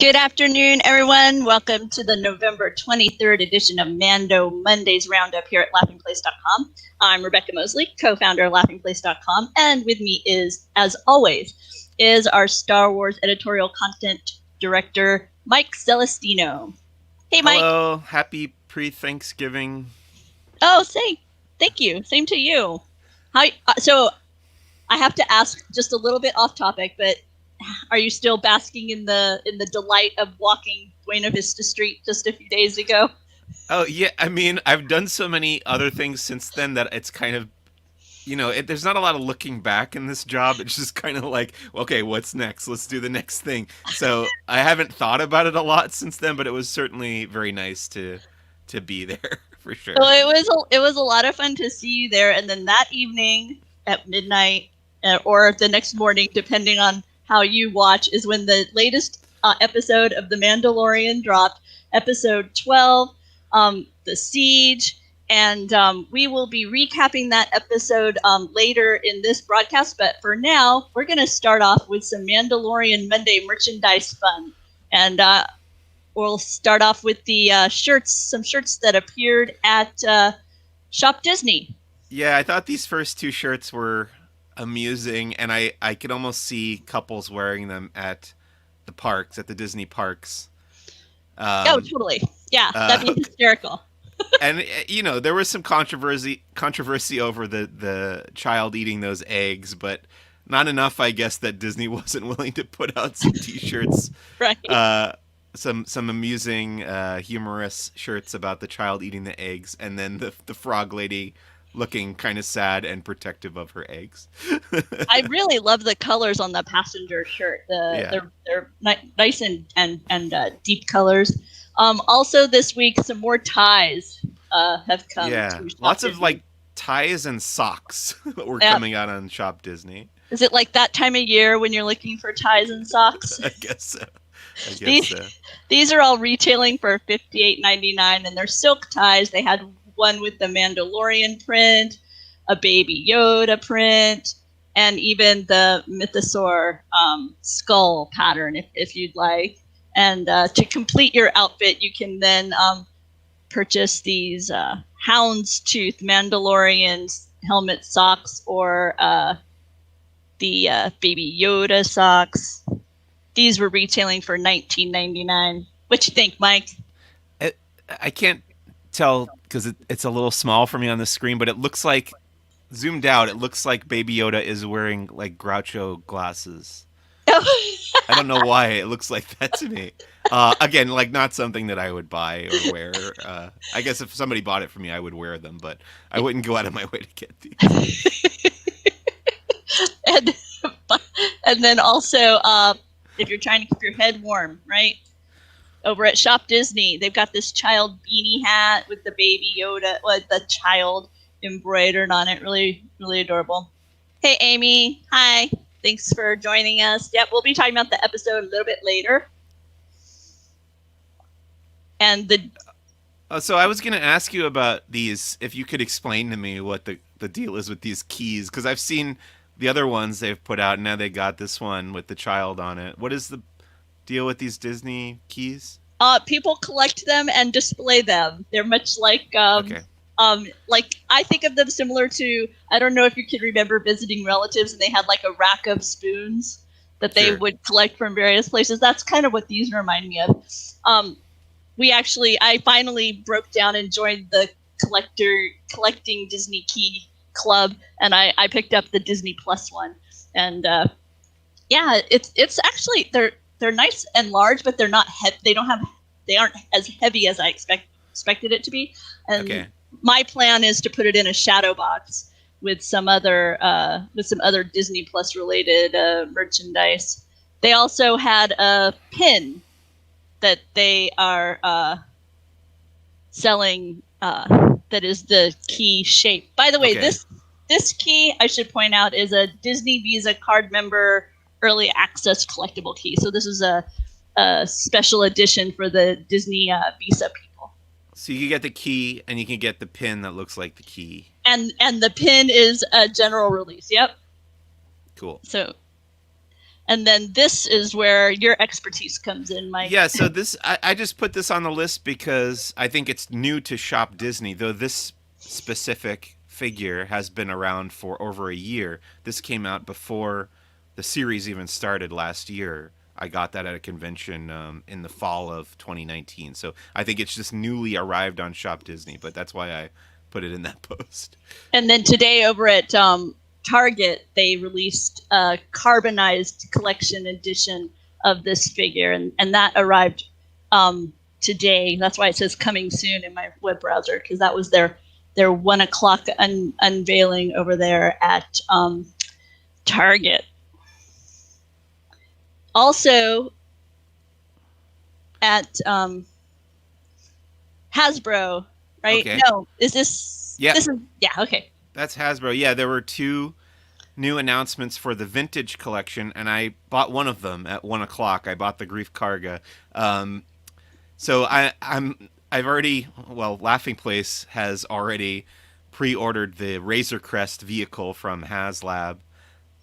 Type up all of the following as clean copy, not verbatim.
Good afternoon, everyone. Welcome to the November 23rd edition of Mando Mondays Roundup here at laughingplace.com. I'm Rebecca Mosley, co-founder of laughingplace.com, and with me is, as always, is our Star Wars editorial content director, Mike Celestino. Hey, Mike. Hello, happy pre-Thanksgiving. Oh, thank you. Same to you. So I have to ask just a little bit off topic, but are you still basking in the delight of walking Buena Vista Street just a few days ago? Oh yeah, I mean, I've done so many other things since then that it's kind of, there's not a lot of looking back in this job. It's just kind of like, okay, what's next? Let's do the next thing. So I haven't thought about it a lot since then, but it was certainly very nice to be there for So sure. it was a lot of fun to see you there, and then that evening at midnight or the next morning, depending on how you watch, is when the latest episode of The Mandalorian dropped, episode 12, The Siege. And we will be recapping that episode later in this broadcast. But for now, we're going to start off with some Mandalorian Monday merchandise fun. And we'll start off with the some shirts that appeared at Shop Disney. Yeah, I thought these first two shirts were amusing, and I could almost see couples wearing them at the parks, at the Disney parks. Oh, Um, totally. Yeah, that'd uh, be hysterical. and there was some controversy over the child eating those eggs, but not enough, I guess, that Disney wasn't willing to put out some T-shirts, Right. uh, some amusing, humorous shirts about the child eating the eggs, and then the frog lady looking kind of sad and protective of her eggs. I really love the colors on the passenger shirt. Yeah, They're nice and deep colors. Also this week, some more ties have come yeah, to Shop lots of Disney. like ties and socks were Yeah. coming out on Shop Disney. Is it like that time of year when you're looking for ties and socks? I guess so. I guess these so. these are all retailing for $58.99, and they're silk ties. They had one with the Mandalorian print, a Baby Yoda print, and even the Mythosaur skull pattern, if you'd like. And to complete your outfit, you can then purchase these houndstooth Mandalorian helmet socks or the Baby Yoda socks. These were retailing for $19.99. What you think, Mike? It, I can't tell because it's a little small for me on the screen, but it looks like zoomed out. It looks like Baby Yoda is wearing like Groucho glasses. I don't know why it looks like that to me. Again, like not something that I would buy or wear. I guess if somebody bought it for me, I would wear them, but I wouldn't go out of my way to get these. and and then also, if you're trying to keep your head warm, right? Over at Shop Disney, they've got this child beanie hat with the Baby Yoda, with the child embroidered on it. Really, really adorable. Hey, Amy. Hi. Thanks for joining us. Yep, we'll be talking about the episode a little bit later. And the So I was going to ask you about these. If you could explain to me what the deal is with these keys, because I've seen the other ones they've put out, and now they got this one with the child on it. What is the deal with these Disney keys? people collect them and display them. They're much Okay, like I think of them similar to, I don't know if you can remember visiting relatives and they had like a rack of spoons that they sure. would collect from various places. That's kind of what these remind me of. Um, I finally broke down and joined the collecting Disney key club, and I picked up the Disney Plus one, and yeah, it's actually they're nice and large, but they're not they aren't as heavy as I expected it to be, and Okay, my plan is to put it in a shadow box with some other Disney Plus related merchandise. They also had a pin that they are selling that is the key shape. By the way, okay. this key, I should point out, is a Disney Visa card member early access collectible key. So this is a special edition for the Disney Visa people. So you can get the key, and you can get the pin that looks like the key. And the pin is a general release. Yep. Cool. So And then this is where your expertise comes in, Mike. Yeah, so this I just put this on the list because I think it's new to Shop Disney, though this specific figure has been around for over a year. This came out before the series even started last year. I got that at a convention in the fall of 2019. So I think it's just newly arrived on Shop Disney, but that's why I put it in that post. And then today over at Target, they released a carbonized collection edition of this figure, and that arrived today. That's why it says coming soon in my web browser, because that was their 1 o'clock unveiling over there at Target. Also at Hasbro, right? Okay. No, is this? Yeah. This is, yeah, okay. That's Hasbro. Yeah, there were 2 new announcements for the vintage collection, and I bought one of them at 1 o'clock. I bought the Grief Karga. So I've already, Laughing Place has already pre-ordered the Razor Crest vehicle from HasLab.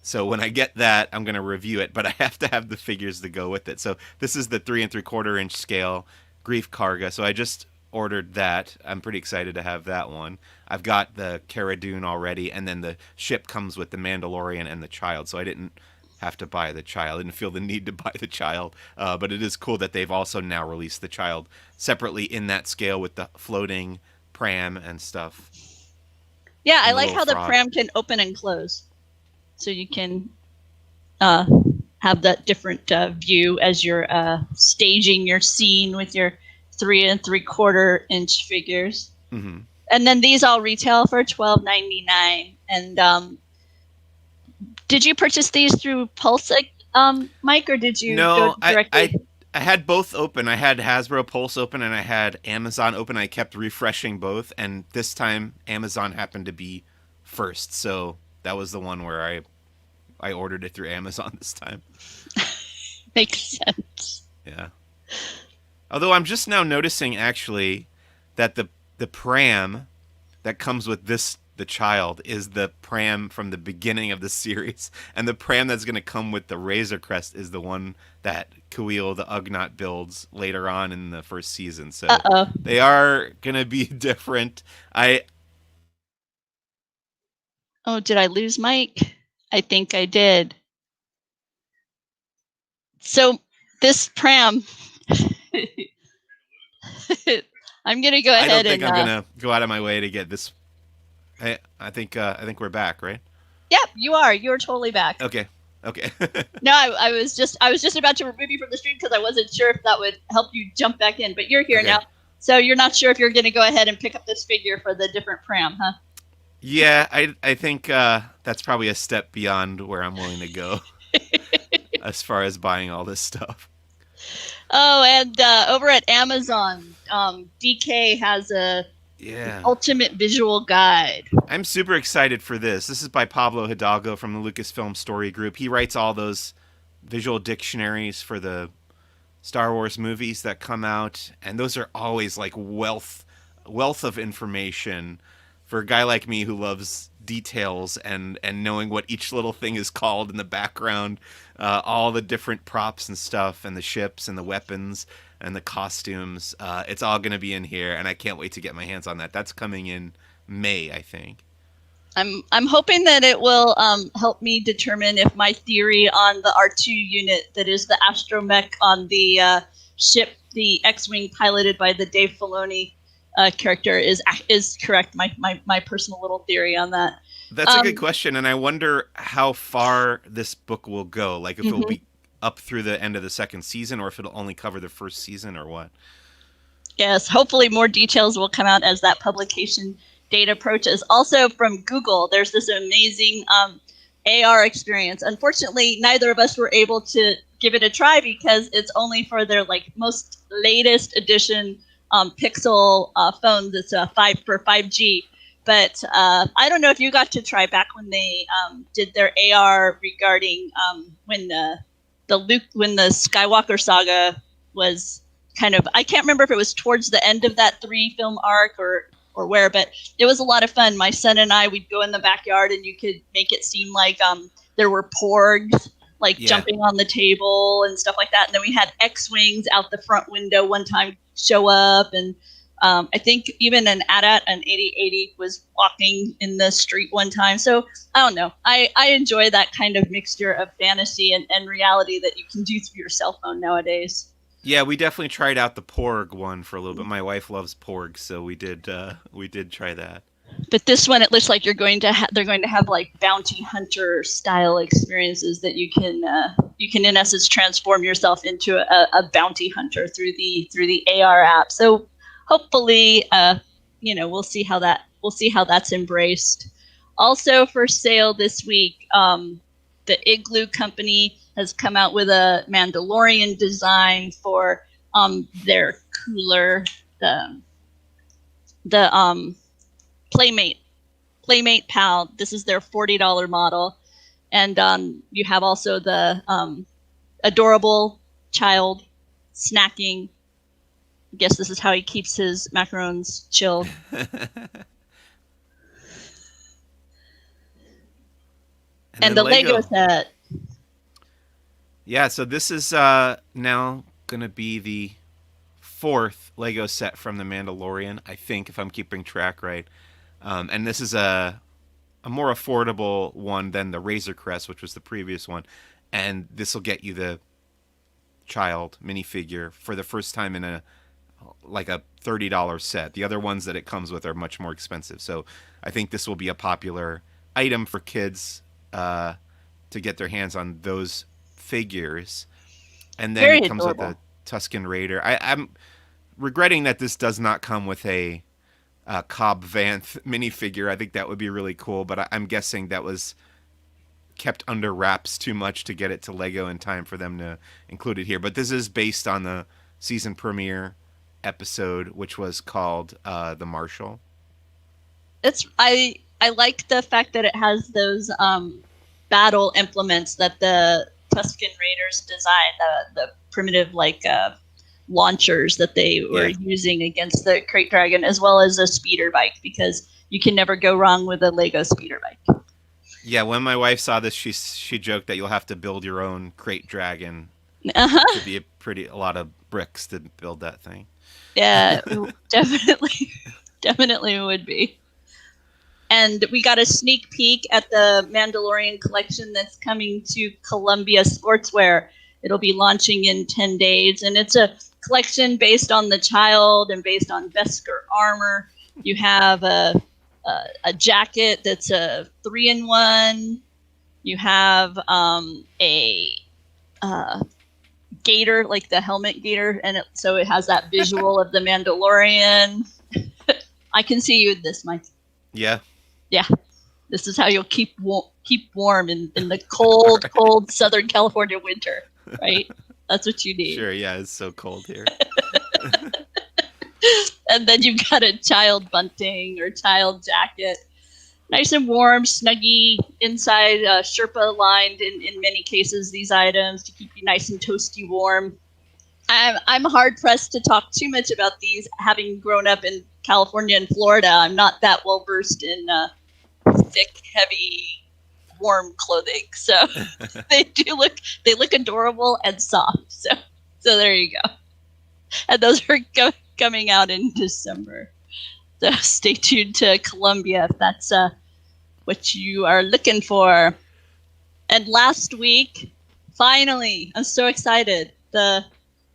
So when I get that, I'm going to review it, but I have to have the figures to go with it. So this is the 3 3/4 inch scale Grief Karga. So I just ordered that. I'm pretty excited to have that one. I've got the Cara Dune already, and then the ship comes with the Mandalorian and the child. So I didn't have to buy the child. I didn't feel the need to buy the child. But it is cool that they've also now released the child separately in that scale with the floating pram and stuff. Yeah, I like how the pram can open and close. So you can have that different view as you're staging your scene with your 3 3/4 inch figures. Mm-hmm. And then these all retail for $12.99. And did you purchase these through Pulse, Mike, or did you go directly? I had both open. I had Hasbro Pulse open and I had Amazon open. I kept refreshing both, and this time Amazon happened to be first. So that was the one where I ordered it through Amazon this time. Makes sense. Yeah. Although I'm just now noticing actually that the pram that comes with the child is the pram from the beginning of the series, and the pram that's going to come with the Razor Crest is the one that Kuil the Ugnaught builds later on in the first season. So they are going to be different. Oh, did I lose Mike? I think I did. So this pram, I'm gonna go ahead. I don't think I'm gonna go out of my way to get this. I think we're back, right? Yep, you are. You're totally back. Okay. No, I was just about to remove you from the stream because I wasn't sure if that would help you jump back in, but you're here now. So you're not sure if you're gonna go ahead and pick up this figure for the different pram, huh? Yeah, I think that's probably a step beyond where I'm willing to go as far as buying all this stuff. Oh, and over at Amazon, DK has a ultimate visual guide. I'm super excited for this. This is by Pablo Hidalgo from the Lucasfilm Story Group. He writes all those visual dictionaries for the Star Wars movies that come out, and those are always like wealth of information for a guy like me who loves details and knowing what each little thing is called in the background, all the different props and stuff, and the ships and the weapons and the costumes. It's all going to be in here, and I can't wait to get my hands on that. That's coming in May, I think. I'm hoping that it will help me determine if my theory on the R2 unit, that is the astromech on the ship, the X-wing piloted by the Dave Filoni character, is correct. My personal little theory on that. That's a good question, and I wonder how far this book will go. Like if it'll be up through the end of the second season, or if it'll only cover the first season, or what. Yes, hopefully more details will come out as that publication date approaches. Also from Google, there's this amazing AR experience. Unfortunately, neither of us were able to give it a try because it's only for their most latest edition Pixel phones. It's a 5G. But I don't know if you got to try back when they did their AR regarding when the Skywalker saga was kind of, I can't remember if it was towards the end of that 3-film arc or where, but it was a lot of fun. My son and I, we'd go in the backyard and you could make it seem like there were porgs like Yeah. jumping on the table and stuff like that. And then we had X-wings out the front window one time show up, and I think even an AT-AT, an 8080, was walking in the street one time. So I don't know. I enjoy that kind of mixture of fantasy and reality that you can do through your cell phone nowadays. Yeah, we definitely tried out the Porg one for a little bit. My wife loves Porg, so we did try that. But this one, it looks like they're going to have like bounty hunter style experiences that you can in essence transform yourself into a bounty hunter through the AR app. So hopefully, we'll see how that's embraced. Also for sale this week, the Igloo company has come out with a Mandalorian design for their cooler, the Playmate Pal. This is their $40 model, and you have also the adorable child snacking. I guess this is how he keeps his macarons chilled. And the Lego set. Yeah, so this is now going to be the fourth Lego set from The Mandalorian, I think, if I'm keeping track right. And this is a more affordable one than the Razor Crest, which was the previous one. And this will get you the child minifigure for the first time in a $30 set. The other ones that it comes with are much more expensive. So I think this will be a popular item for kids to get their hands on those figures. And then Very it comes adorable. with a Tusken Raider. I'm regretting that this does not come with a Cobb Vanth minifigure. I think that would be really cool, but I'm guessing that was kept under wraps too much to get it to Lego in time for them to include it here. But this is based on the season premiere episode, which was called The Marshal. I like the fact that it has those battle implements that the Tusken Raiders designed, the primitive launchers that they were using against the Crate Dragon, as well as a speeder bike, because you can never go wrong with a Lego speeder bike. Yeah, when my wife saw this, she joked that you'll have to build your own Crate Dragon. Uh-huh. To be a lot of bricks to build that thing. Yeah, definitely would be. And we got a sneak peek at the Mandalorian collection that's coming to Columbia Sportswear. It'll be launching in 10 days, and it's a collection based on the child and based on Beskar armor. You have a jacket that's a 3-in-1. You have a gator, like the helmet gator, and so it has that visual of the Mandalorian. I can see you in this, Mike. Yeah. Yeah. This is how you'll keep warm in the cold Southern California winter, right? That's what you need. Sure, yeah, it's so cold here. And then you've got a child bunting or child jacket. Nice and warm, snuggy inside, Sherpa lined in many cases, these items to keep you nice and toasty warm. I'm hard pressed to talk too much about these, having grown up in California and Florida. I'm not that well versed in thick, heavy, warm clothing, so they look adorable and soft. So there you go. And those are coming out in December. So stay tuned to Columbia if that's what you are looking for. And last week, finally, I'm so excited. The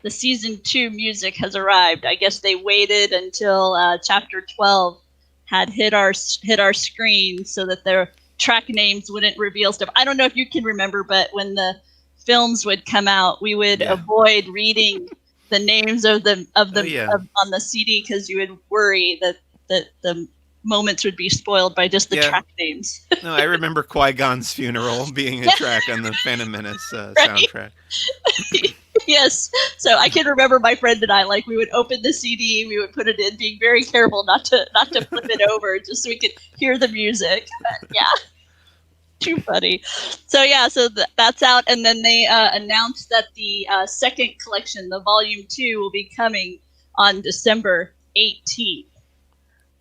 season 2 music has arrived. I guess they waited until chapter 12 had hit our screen so that their track names wouldn't reveal stuff. I don't know if you can remember, but when the films would come out, we would avoid reading the names of on the CD because you would worry that the moments would be spoiled by just the track names. No, I remember Qui-Gon's funeral being a track on the Phantom Menace soundtrack. Yes. So I can remember my friend and I, we would open the CD, we would put it in, being very careful not to flip it over, just so we could hear the music. But, yeah. Too funny. So that's out, and then they announced that the second collection, the volume 2, will be coming on December 18th.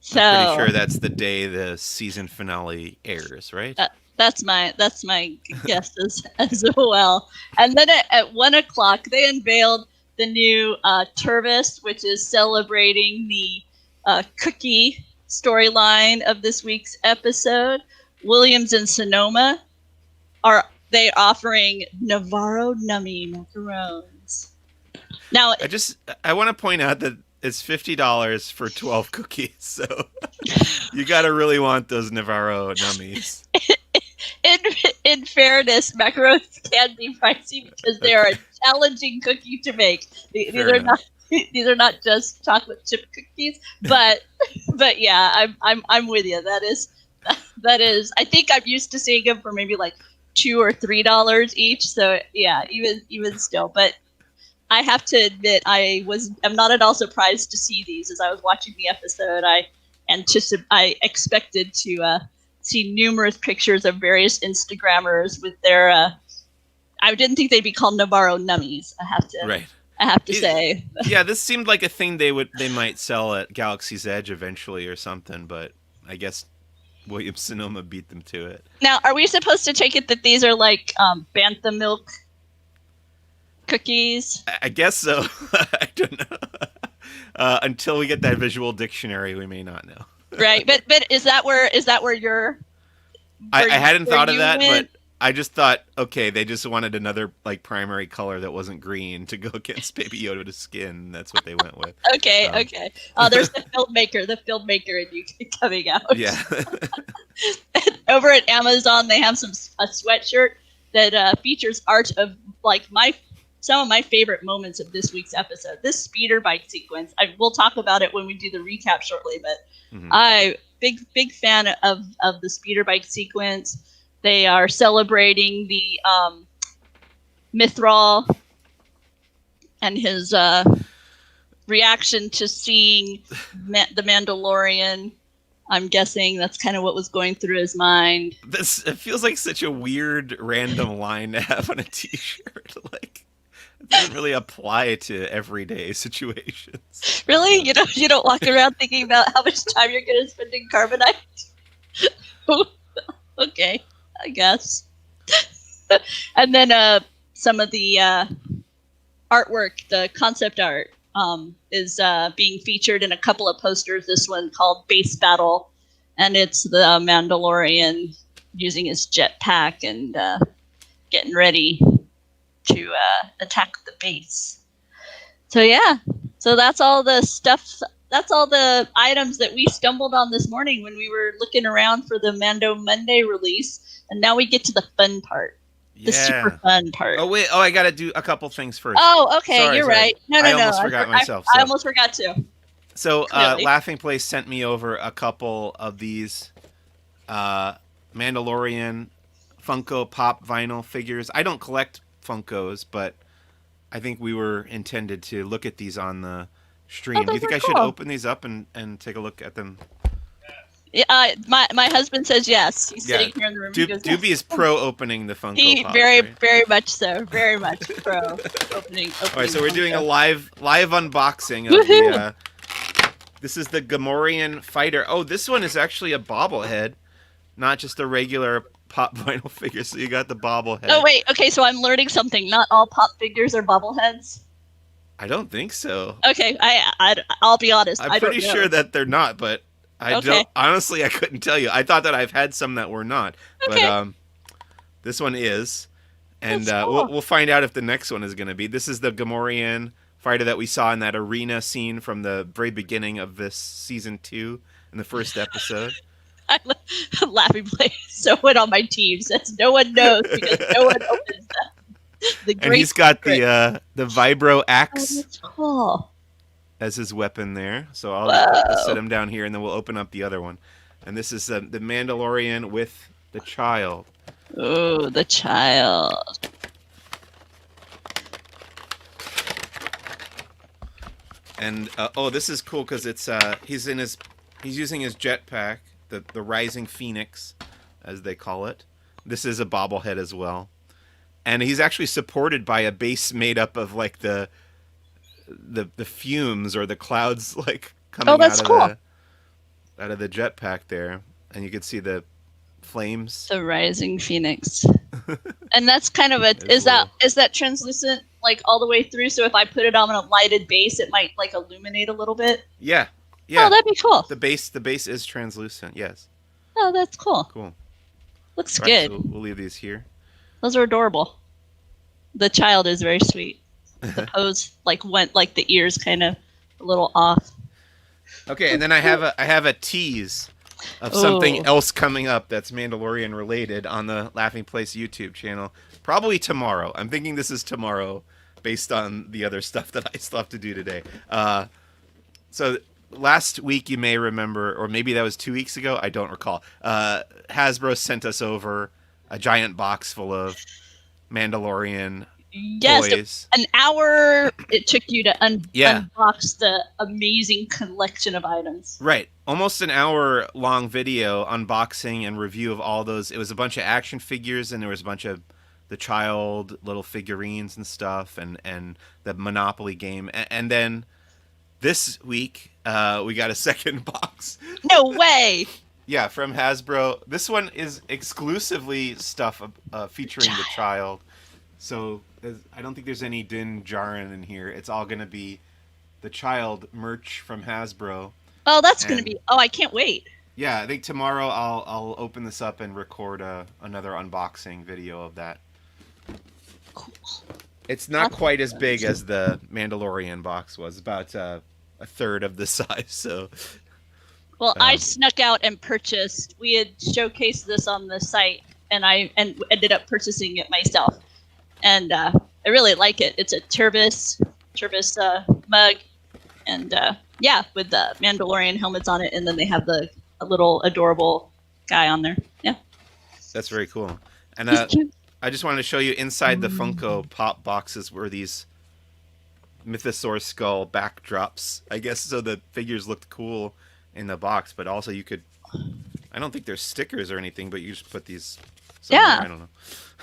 So I'm pretty sure that's the day the season finale airs, right? That's my guess as well. And then at 1:00 they unveiled the new Turvis, which is celebrating the cookie storyline of this week's episode. Williams and Sonoma are offering Navarro Nummy macarons. Now, I want to point out that it's $50 for 12 cookies, so you got to really want those Navarro Nummies. In fairness, macarons can be pricey because they are a challenging cookie to make. These are not just chocolate chip cookies, but yeah, I'm with you. That is. I think I'm used to seeing them for maybe like $2 or $3 each. So yeah, even still, but I have to admit I'm not at all surprised to see these. As I was watching the episode, I expected to see numerous pictures of various Instagrammers with their. I didn't think they'd be called Navarro Nummies. I have to say. Yeah, this seemed like a thing they might sell at Galaxy's Edge eventually or something, but I guess Williams Sonoma beat them to it. Now, are we supposed to take it that these are like bantha milk cookies? I guess so. I don't know. Until we get that visual dictionary, we may not know. Right, but is that where you're? I hadn't thought of that, but I just thought, okay, they just wanted another like primary color that wasn't green to go against Baby Yoda to skin. That's what they went with. Okay. There's the filmmaker in you coming out. Yeah. Over at Amazon, they have a sweatshirt that features art of like some of my favorite moments of this week's episode. This speeder bike sequence. We'll talk about it when we do the recap shortly, but I big fan of the speeder bike sequence. They are celebrating the Mithral and his reaction to seeing the Mandalorian. I'm guessing that's kind of what was going through his mind. It feels like such a weird random line to have on a t-shirt. Like, it doesn't really apply to everyday situations. Really? You don't walk around thinking about how much time you're going to spend in carbonite? Okay, I guess. And then some of the artwork, the concept art, is being featured in a couple of posters. This one called Base Battle, and it's the Mandalorian using his jetpack and getting ready to attack the base. So yeah, so that's all the stuff. That's all the items that we stumbled on this morning when we were looking around for the Mando Monday release, and now we get to the fun part. The super fun part. Oh wait! Oh, I gotta do a couple things first. Oh, okay, you're right. No. I almost forgot myself. I almost forgot too. So, Laughing Place sent me over a couple of these Mandalorian Funko Pop vinyl figures. I don't collect Funkos, but I think we were intended to look at these on the stream. Do you think I should open these up and take a look at them? My husband says yes. He's sitting here in the room. Doobie is pro opening the Funko Pops, very much so. Very much pro opening. All right, so we're doing a live unboxing of the. This is the Gamorrean fighter. Oh, this one is actually a bobblehead, not just a regular pop vinyl figure. So you got the bobblehead. Oh wait, okay. So I'm learning something. Not all pop figures are bobbleheads. I don't think so. Okay, I'll be honest. I'm pretty sure that they're not, but don't. Honestly, I couldn't tell you. I thought that I've had some that were not, but this one is, and cool. we'll find out if the next one is going to be. This is the Gamorrean fighter that we saw in that arena scene from the very beginning of this season 2 in the first episode. I'm Laughing Place. Someone on my team says no one knows because no one opens them. And he's got the vibro axe. Oh, that's cool. As his weapon there. So I'll set him down here, and then we'll open up the other one. And this is the Mandalorian with the child. Oh, the child. And this is cool because it's he's using his jetpack, the Rising Phoenix, as they call it. This is a bobblehead as well, and he's actually supported by a base made up of like the fumes or the clouds like coming out of the jetpack there, and you can see the flames. The Rising Phoenix. And that's kind of is that translucent like all the way through? So if I put it on a lighted base, it might like illuminate a little bit. Yeah. Oh, that'd be cool. The base is translucent. Yes. Oh, that's cool. Cool. Looks good. So we'll leave these here. Those are adorable. The child is very sweet. The pose went the ears kind of a little off. Okay, and then I have a tease of something else coming up that's Mandalorian related on the Laughing Place YouTube channel. Probably tomorrow. I'm thinking this is tomorrow based on the other stuff that I still have to do today. So last week you may remember, or maybe that was 2 weeks ago, I don't recall. Hasbro sent us over a giant box full of Mandalorian toys. An hour it took you to unbox the amazing collection of items. Right. Almost an hour long video unboxing and review of all those. It was a bunch of action figures, and there was a bunch of the child little figurines and stuff, and the Monopoly game. And then this week, we got a second box. No way! Yeah, from Hasbro. This one is exclusively stuff featuring the child. So I don't think there's any Din Djarin in here. It's all going to be the child merch from Hasbro. Oh, that's going to be... Oh, I can't wait. Yeah, I think tomorrow I'll open this up and record another unboxing video of that. Cool. It's not quite as big as the Mandalorian box was. About a third of the size, so... Well, I snuck out and purchased... We had showcased this on the site, and I ended up purchasing it myself. And I really like it. It's a Turbis mug, and with the Mandalorian helmets on it, and then they have a little adorable guy on there. Yeah, that's very cool. And I just wanted to show you inside the Funko Pop boxes were these Mythosaur skull backdrops, I guess, so the figures looked cool in the box, but also you could... I don't think there's stickers or anything, but you just put these somewhere. Yeah. I don't know.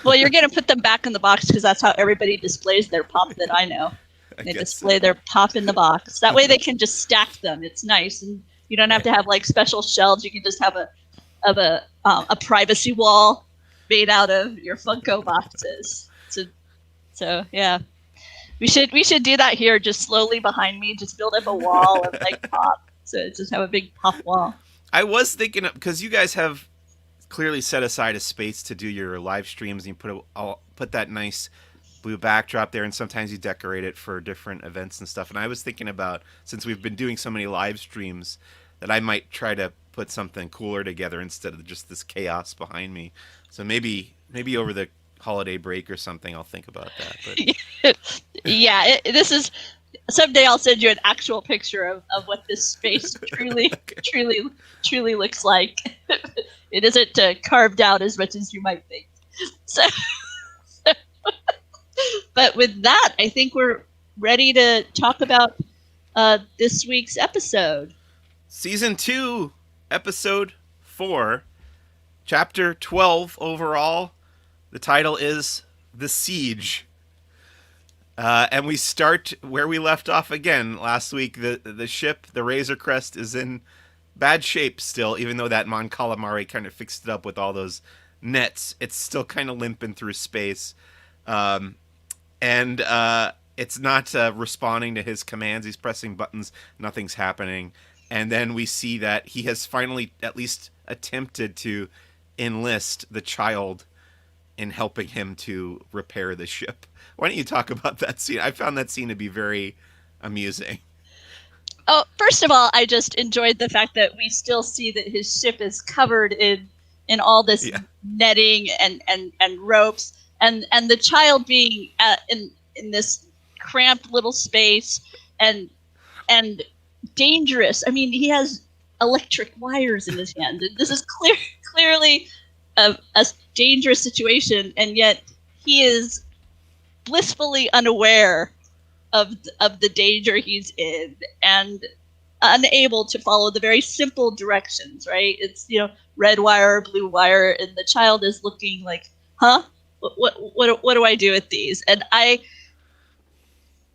Well, you're going to put them back in the box because that's how everybody displays their pop that I know. They display their pop in the box. That way they can just stack them. It's nice. And you don't have to have special shelves. You can just have a privacy wall made out of your Funko boxes. So yeah. We should do that here, just slowly behind me. Just build up a wall of pop. So just have a big pop wall. I was thinking, because you guys have clearly set aside a space to do your live streams, and you put that nice blue backdrop there, and sometimes you decorate it for different events and stuff. And I was thinking about, since we've been doing so many live streams, that I might try to put something cooler together instead of just this chaos behind me. So maybe over the holiday break or something, I'll think about that. But yeah, this is... Someday I'll send you an actual picture of what this space truly looks like. It isn't carved out as much as you might think. So, but with that, I think we're ready to talk about this week's episode. Season 2, Episode 4, Chapter 12 overall. The title is The Siege. And we start where we left off again last week. The ship, the Razor Crest, is in bad shape still, even though that Mon Calamari kind of fixed it up with all those nets. It's still kind of limping through space. And it's not responding to his commands. He's pressing buttons. Nothing's happening. And then we see that he has finally at least attempted to enlist the child in helping him to repair the ship. Why don't you talk about that scene? I found that scene to be very amusing. Oh, first of all, I just enjoyed the fact that we still see that his ship is covered in all this netting and ropes, and the child being in this cramped little space and dangerous. I mean, he has electric wires in his hand. This is clearly a dangerous situation, and yet he is blissfully unaware of the danger he's in and unable to follow the very simple directions, right? It's, red wire, blue wire, and the child is looking like, huh? What do I do with these? And I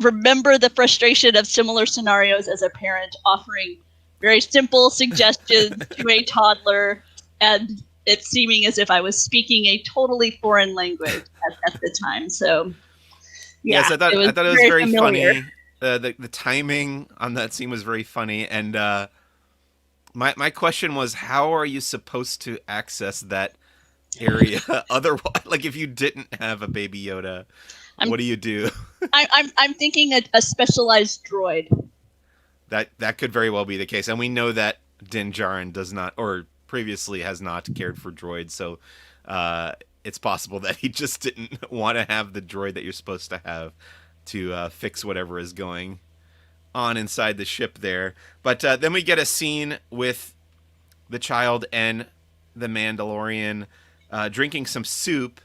remember the frustration of similar scenarios as a parent offering very simple suggestions to a toddler, and it seeming as if I was speaking a totally foreign language at the time. So yeah, Yes, I was thought it was very very familiar. funny. The timing on that scene was very funny, and my question was, how are you supposed to access that area otherwise? Like, if you didn't have a Baby Yoda, I'm what do you do? I'm thinking a specialized droid. That could very well be the case, and we know that Din Djarin does not, or previously has not cared for droids, so it's possible that he just didn't want to have the droid that you're supposed to have to fix whatever is going on inside the ship there. But then we get a scene with the child and the Mandalorian drinking some soup,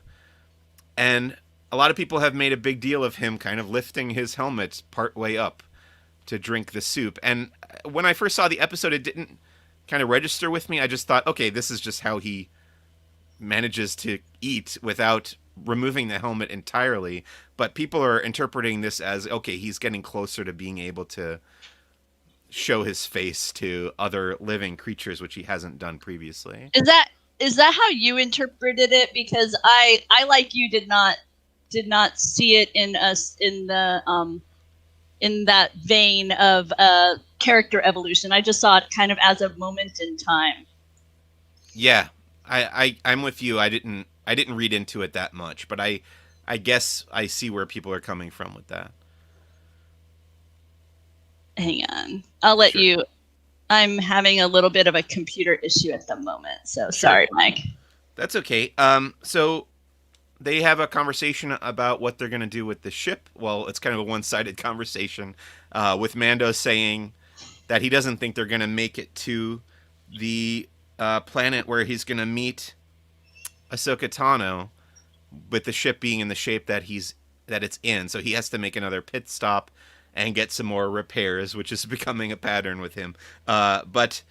and a lot of people have made a big deal of him kind of lifting his helmet part way up to drink the soup. And when I first saw the episode, it didn't kind of register with me. I just thought, okay, this is just how he manages to eat without removing the helmet entirely. But people are interpreting this as, okay, he's getting closer to being able to show his face to other living creatures, which he hasn't done previously. Is that how you interpreted it? Because I like you did not see it in us in that vein of character evolution. I just saw it kind of as a moment in time. Yeah, I'm with you. I didn't read into it that much, but I guess I see where people are coming from with that. Hang on, I'll let Sure. you. I'm having a little bit of a computer issue at the moment, so sorry, Mike. That's okay. So they have a conversation about what they're going to do with the ship. Well, it's kind of a one-sided conversation, with Mando saying that he doesn't think they're going to make it to the planet where he's going to meet Ahsoka Tano, with the ship being in the shape that it's in. So he has to make another pit stop and get some more repairs, which is becoming a pattern with him. But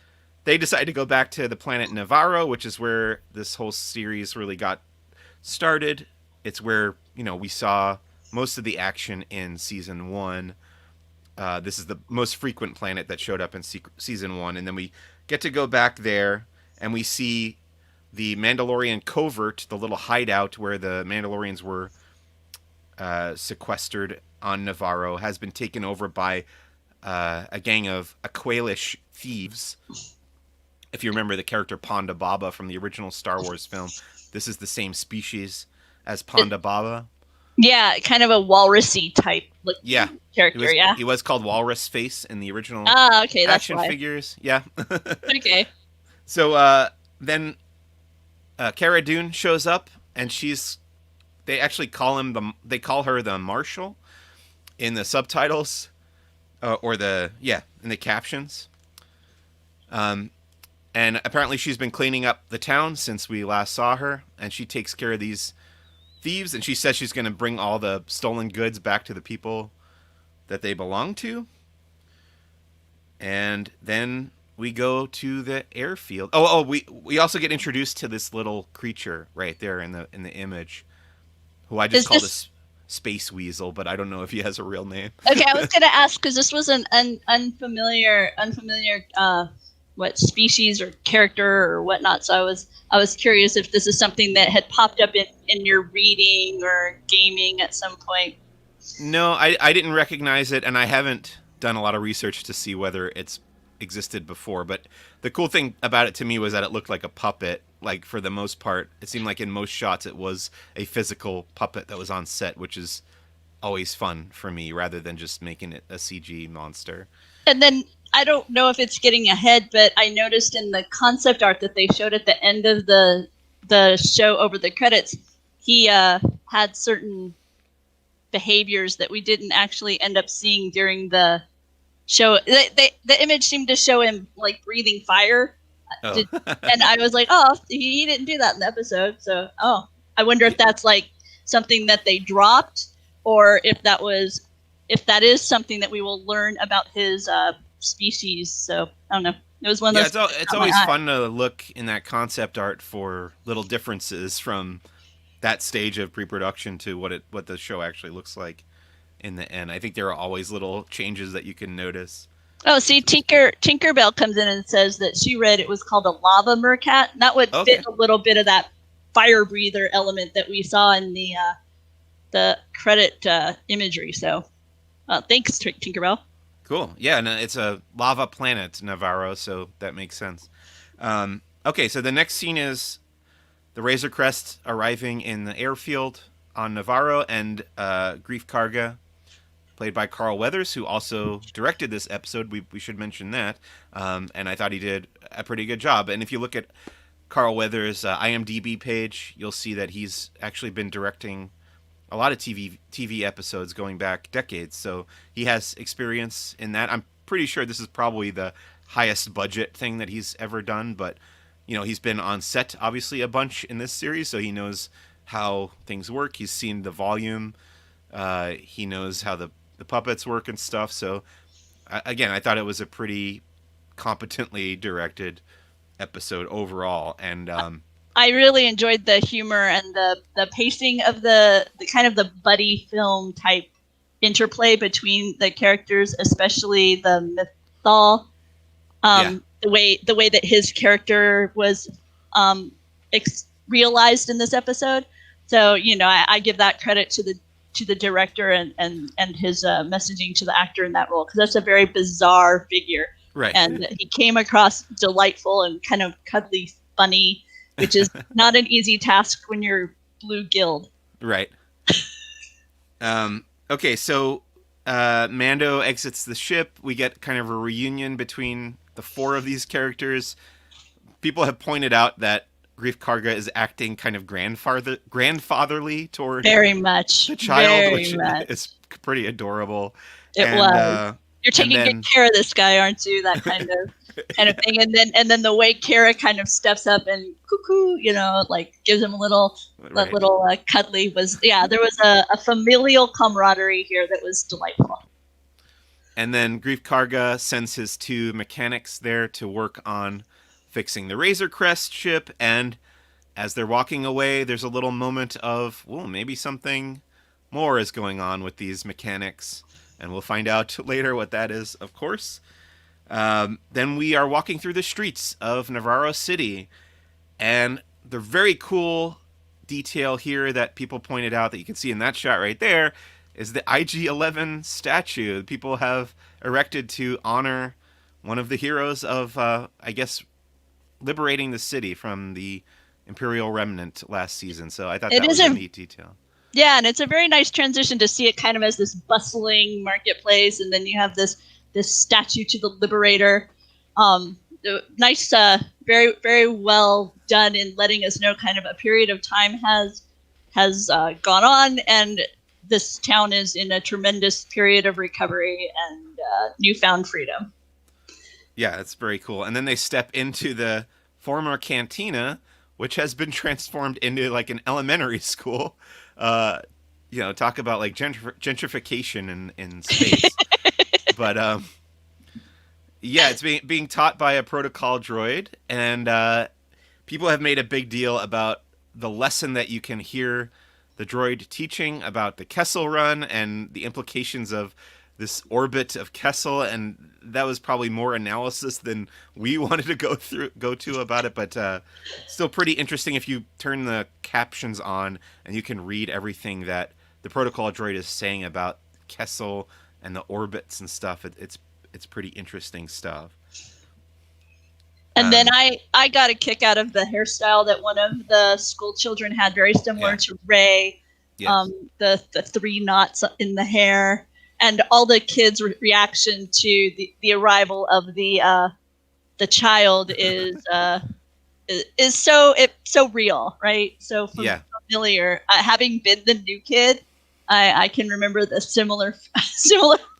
they decide to go back to the planet Navarro, which is where this whole series really got started. It's where, we saw most of the action in season 1. This is the most frequent planet that showed up in season 1, and then we get to go back there and we see the Mandalorian covert, the little hideout where the Mandalorians were sequestered on Navarro, has been taken over by a gang of Aqualish thieves. If you remember the character Ponda Baba from the original Star Wars film, this is the same species as Ponda Baba. Yeah, kind of a walrusy type character. He was called Walrus Face in the original okay, that's action why. figures. Yeah. Okay. So then Cara Dune shows up, and they actually call her the Marshal in the subtitles, in the captions. And apparently she's been cleaning up the town since we last saw her, and she takes care of these thieves, and she says she's going to bring all the stolen goods back to the people that they belong to. And then we go to the airfield. We also get introduced to this little creature right there in the image, who I just called a space weasel, but I don't know if he has a real name. Okay, I was going to ask, because this was an unfamiliar what species or character or whatnot. So I was curious if this is something that had popped up in your reading or gaming at some point. No, I didn't recognize it, and I haven't done a lot of research to see whether it's existed before. But the cool thing about it to me was that it looked like a puppet. Like, for the most part, it seemed like in most shots it was a physical puppet that was on set, which is always fun for me, rather than just making it a CG monster. And then, I don't know if it's getting ahead, but I noticed in the concept art that they showed at the end of the show over the credits, he had certain behaviors that we didn't actually end up seeing during the show. The image seemed to show him like breathing fire. Oh. And I was like, oh, he didn't do that in the episode. So, I wonder if that's like something that they dropped, or if that is something that we will learn about his species. So I don't know. It was one of those. It's always fun to look in that concept art for little differences from that stage of pre-production to what the show actually looks like in the end. I think there are always little changes that you can notice. Oh, see, Tinkerbell comes in and says that she read it was called a lava mercat, and that would fit Okay. a little bit of that fire breather element that we saw in the credit imagery. So, thanks, Tinkerbell. Cool. Yeah, and it's a lava planet, Navarro, so that makes sense. Okay, so the next scene is the Razor Crest arriving in the airfield on Navarro, and Grief Karga, played by Carl Weathers, who also directed this episode. We should mention that. And I thought he did a pretty good job. And if you look at Carl Weathers' IMDb page, you'll see that he's actually been directing a lot of TV episodes going back decades. So he has experience in that. I'm pretty sure this is probably the highest budget thing that he's ever done, but he's been on set obviously a bunch in this series, so he knows how things work. He's seen the volume. He knows how the puppets work and stuff. So again, I thought it was a pretty competently directed episode overall, and I really enjoyed the humor and the pacing of the kind of the buddy film type interplay between the characters, especially the Mithral. The way that his character was realized in this episode. So I give that credit to the director and his messaging to the actor in that role, because that's a very bizarre figure. Right. And he came across delightful and kind of cuddly, funny, which is not an easy task when you're blue-gilled. Right. Okay, so Mando exits the ship. We get kind of a reunion between the four of these characters. People have pointed out that Grief Karga is acting kind of grandfatherly toward very much the child, very which much. is pretty adorable. It was. You're taking good care of this guy, aren't you? That kind of thing. And then the way Kara kind of steps up and cuckoo, like gives him a little cuddly was, there was a familial camaraderie here that was delightful. And then Grief Karga sends his two mechanics there to work on fixing the Razor Crest ship, and as they're walking away, there's a little moment of, well, maybe something more is going on with these mechanics, and we'll find out later what that is, of course. Then we are walking through the streets of Navarro City, and the very cool detail here that people pointed out that you can see in that shot right there is the IG-11 statue people have erected to honor one of the heroes of, I guess, liberating the city from the Imperial Remnant last season. So I thought that was a neat detail. Yeah, and it's a very nice transition to see it kind of as this bustling marketplace, and then you have this statue to the Liberator. Nice, very, very well done in letting us know kind of a period of time has gone on, and this town is in a tremendous period of recovery and newfound freedom. Yeah, that's very cool. And then they step into the former cantina, which has been transformed into like an elementary school. Talk about like gentrification in space. But it's being taught by a protocol droid, and people have made a big deal about the lesson that you can hear the droid teaching about the Kessel Run and the implications of this orbit of Kessel, and that was probably more analysis than we wanted to go to about it, but still pretty interesting if you turn the captions on and you can read everything that the protocol droid is saying about Kessel and the orbits and stuff. It's pretty interesting stuff. And then I got a kick out of the hairstyle that one of the school children had, very similar to Rey. Yes. The 3 knots in the hair. And all the kids' reaction to the arrival of the child is so real, right? So familiar. Having been the new kid, I can remember the similar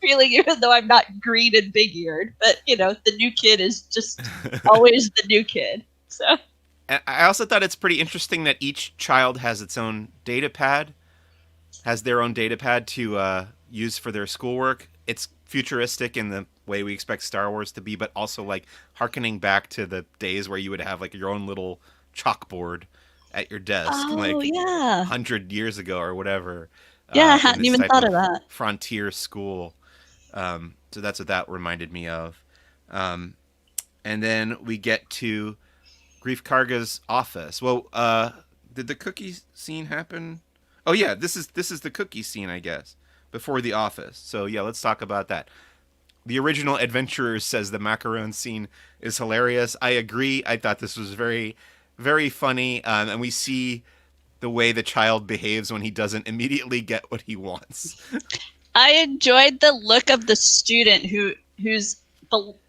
feeling, even though I'm not green and big-eared. But the new kid is just always the new kid. So. And I also thought it's pretty interesting that each child has its own data pad, has their own data pad to use for their schoolwork. It's futuristic in the way we expect Star Wars to be, but also like harkening back to the days where you would have like your own little chalkboard at your desk, 100 years ago or whatever. Yeah, I hadn't even thought of that. Frontier school. So that's what that reminded me of. Um, and then we get to Grief Karga's office. Well, did the cookie scene happen? Oh yeah, this is the cookie scene, I guess, before the office. So yeah, let's talk about that. The original Adventurers says the macaron scene is hilarious. I agree. I thought this was very, very funny, and we see the way the child behaves when he doesn't immediately get what he wants. I enjoyed the look of the student whose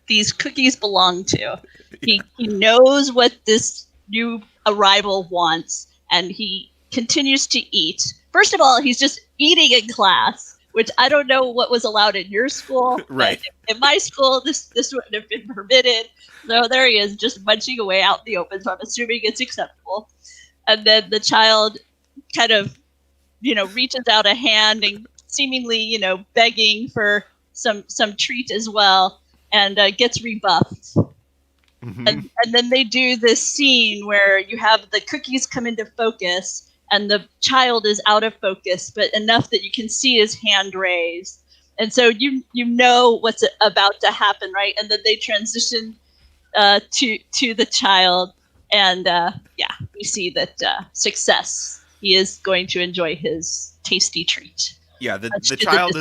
these cookies belong to. He knows what this new arrival wants, and he continues to eat. First of all, he's just eating in class, which I don't know what was allowed in your school. Right. In my school, this wouldn't have been permitted. So there he is, just munching away out in the open. So I'm assuming it's acceptable. And then the child kind of, reaches out a hand and seemingly, begging for some treat as well, and gets rebuffed. Mm-hmm. And then they do this scene where you have the cookies come into focus, and the child is out of focus, but enough that you can see his hand raised. And so you know what's about to happen, right? And then they transition to the child, and we see that success. He is going to enjoy his tasty treat. Yeah, the child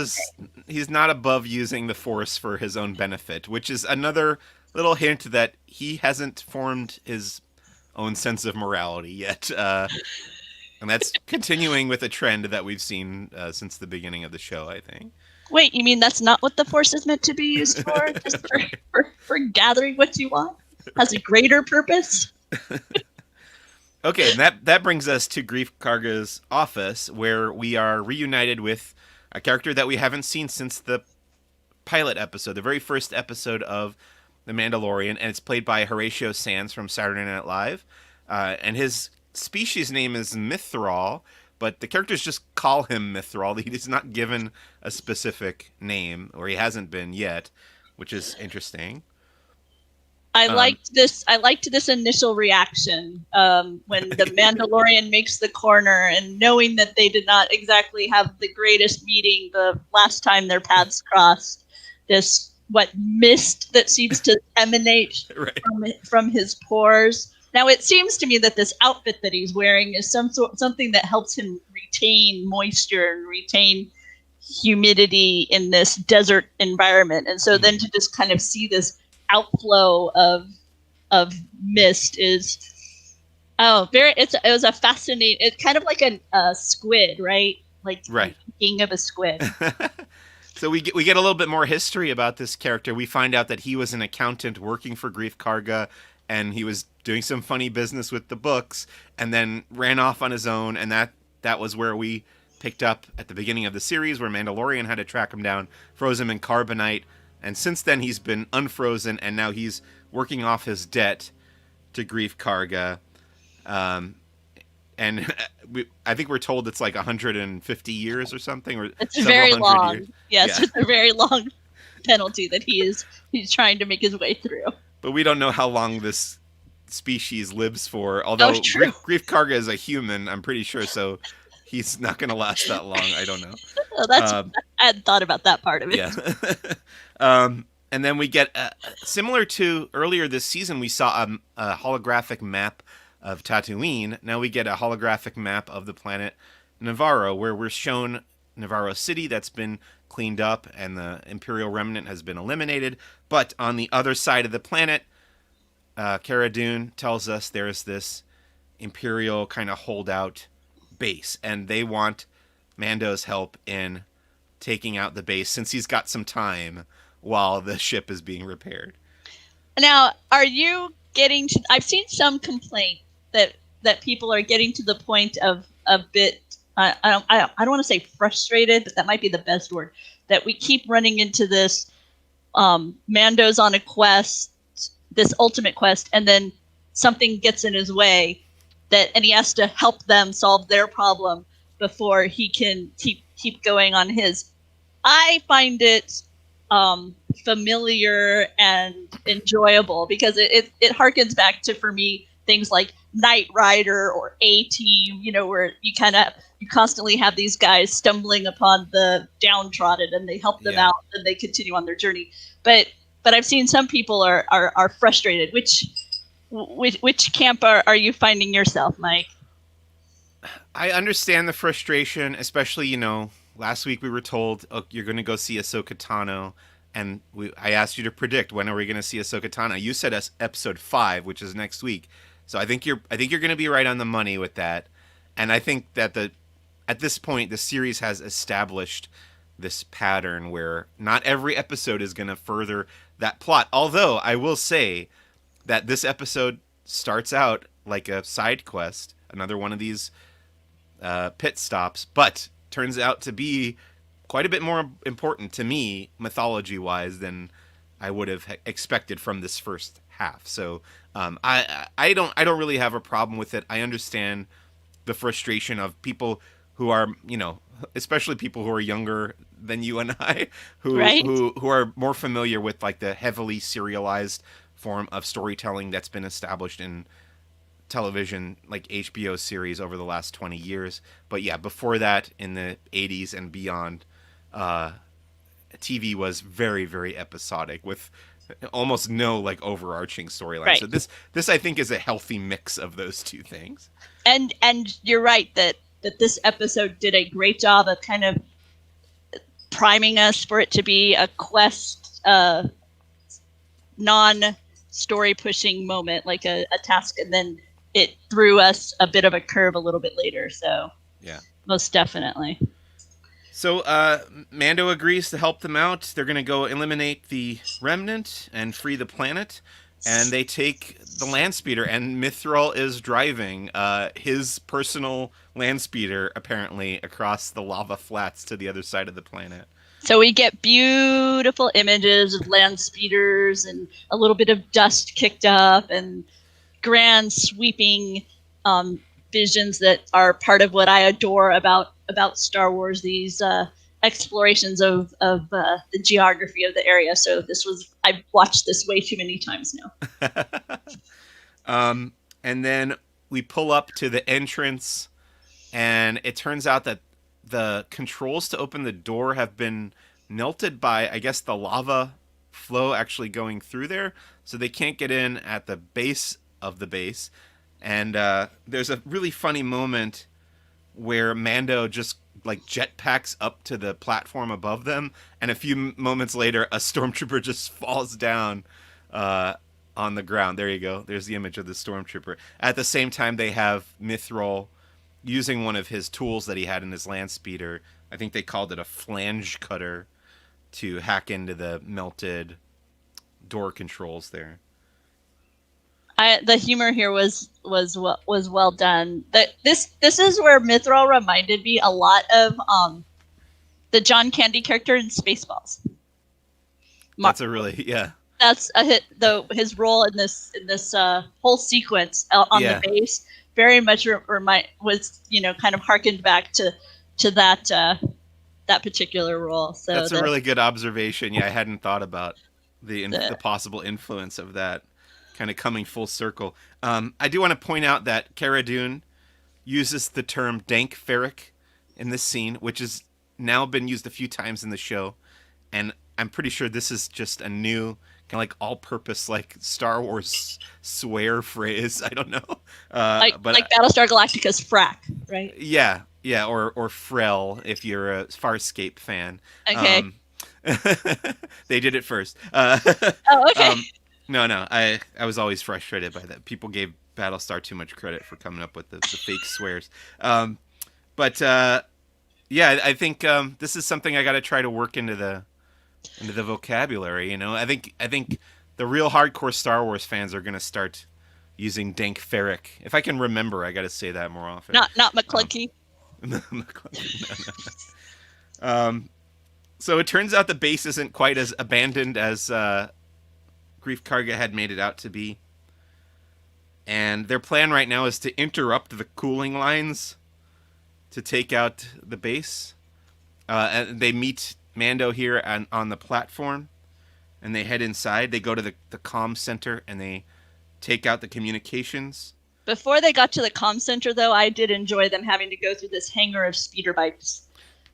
he's not above using the Force for his own benefit, which is another little hint that he hasn't formed his own sense of morality yet. And that's continuing with a trend that we've seen since the beginning of the show, I think. Wait, you mean that's not what the Force is meant to be used for? Just for gathering what you want? Has a greater purpose? Okay, and that brings us to Grief Karga's office, where we are reunited with a character that we haven't seen since the pilot episode, the very first episode of The Mandalorian, and it's played by Horatio Sands from Saturday Night Live. And his species name is Mithral, but the characters just call him Mithral. He is not given a specific name, or he hasn't been yet, which is interesting. I liked this initial reaction when the Mandalorian makes the corner, and knowing that they did not exactly have the greatest meeting the last time their paths crossed. This mist that seems to emanate right. from his pores. Now it seems to me that this outfit that he's wearing is something that helps him retain moisture and retain humidity in this desert environment. And so then to just kind of see this outflow of mist is it was a fascinating. It's kind of like a squid, right? Like right. Thinking of a squid. So we get a little bit more history about this character. We find out that he was an accountant working for Grief Karga, and he was doing some funny business with the books, and then ran off on his own. And that was where we picked up at the beginning of the series, where Mandalorian had to track him down, froze him in carbonite. And since then, he's been unfrozen, and now he's working off his debt to Grief Karga. And I think we're told it's like 150 years or something. Or it's very long. Years. Yes, yeah. It's a very long penalty that he's trying to make his way through. But we don't know how long this species lives for. Although Grief Karga is a human, I'm pretty sure, so he's not going to last that long. I don't know. Well, I hadn't thought about that part of it. Yeah. And then we get, similar to earlier this season, we saw a holographic map of Tatooine. Now we get a holographic map of the planet Navarro, where we're shown Navarro City that's been cleaned up and the Imperial remnant has been eliminated. But on the other side of the planet, Cara Dune tells us there's this Imperial kind of holdout base, and they want Mando's help in taking out the base since he's got some time while the ship is being repaired. Now, are you getting to... I've seen some complaint that people are getting to the point of a bit... I don't want to say frustrated, but that might be the best word. That we keep running into this Mando's on a quest, this ultimate quest, and then something gets in his way, and he has to help them solve their problem before he can keep going on his. I find it familiar and enjoyable because it harkens back to, for me, things like Knight Rider or A-Team, where you constantly have these guys stumbling upon the downtrodden and they help them out and they continue on their journey. But I've seen some people are frustrated. Which camp are you finding yourself, Mike? I understand the frustration, especially, last week we were told, oh, you're going to go see Ahsoka Tano, and I asked you to predict when are we going to see Ahsoka Tano. You said episode 5, which is next week. So I think you're going to be right on the money with that. And I think that at this point the series has established this pattern where not every episode is going to further that plot. Although I will say that this episode starts out like a side quest, another one of these pit stops, but turns out to be quite a bit more important to me mythology-wise than I would have expected from this first half. So I don't really have a problem with it. I understand the frustration of people who are, especially people who are younger than you and I, who are more familiar with like the heavily serialized form of storytelling that's been established in television, like HBO series over the last 20 years. But yeah, before that, in the 80s and beyond, TV was very, very episodic with almost no like overarching storyline. Right. So this I think is a healthy mix of those two things. And you're right that this episode did a great job of kind of priming us for it to be a quest, non-story pushing moment, like a task, and then it threw us a bit of a curve a little bit later. So yeah, most definitely. So Mando agrees to help them out. They're going to go eliminate the remnant and free the planet. And they take the Landspeeder, and Mithral is driving his personal Landspeeder, apparently, across the lava flats to the other side of the planet. So we get beautiful images of Landspeeders and a little bit of dust kicked up and grand sweeping visions that are part of what I adore about Star Wars, these explorations of the geography of the area. So I've watched this way too many times now. And then we pull up to the entrance, and it turns out that the controls to open the door have been melted by, I guess, the lava flow actually going through there. So they can't get in at the base of the base. And there's a really funny moment where Mando just like jetpacks up to the platform above them, and a few moments later a stormtrooper just falls down on the ground. There you go. There's the image of the stormtrooper. At the same time, they have Mithral using one of his tools that he had in his Landspeeder. I think they called it a flange cutter, to hack into the melted door controls there. The humor here was well done. This is where Mithral reminded me a lot of the John Candy character in Spaceballs. That's a really That's a hit. Though his role in this whole sequence on the base very much was kind of harkened back to that particular role. So that's a really good observation. Yeah, I hadn't thought about the possible influence of that. Kind of coming full circle. I do want to point out that Cara Dune uses the term dank ferric in this scene, which has now been used a few times in the show, and I'm pretty sure this is just a new kind of like all-purpose like Star Wars swear phrase. I don't know, like Battlestar Galactica's frack, right? Yeah, or Frel if you're a Farscape fan. Okay, they did it first. Okay. No, I was always frustrated by that. People gave Battlestar too much credit for coming up with the fake swears. But I think this is something I got to try to work into the vocabulary. I think the real hardcore Star Wars fans are going to start using dank ferric. If I can remember, I got to say that more often. Not McClunky. McClunky. No. So it turns out the base isn't quite as abandoned as Grief Karga had made it out to be. And their plan right now is to interrupt the cooling lines to take out the base. And they meet Mando here on the platform, and they head inside. They go to the Comm Center, and they take out the communications Before they got to the Comm Center, though, I did enjoy them having to go through this hangar of speeder bikes.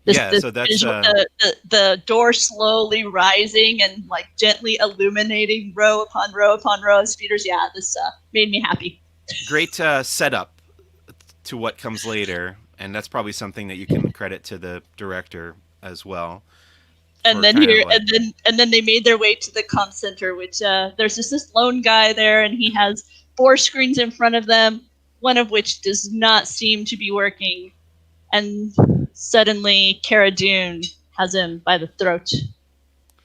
So that's the door slowly rising and like gently illuminating row upon row upon row of speeders. Yeah, this made me happy. great setup to what comes later, and that's probably something that you can credit to the director as well. And then and then they made their way to the Comm Center, which there's just this lone guy there, and he has 4 screens in front of them, one of which does not seem to be working. And suddenly, Cara Dune has him by the throat.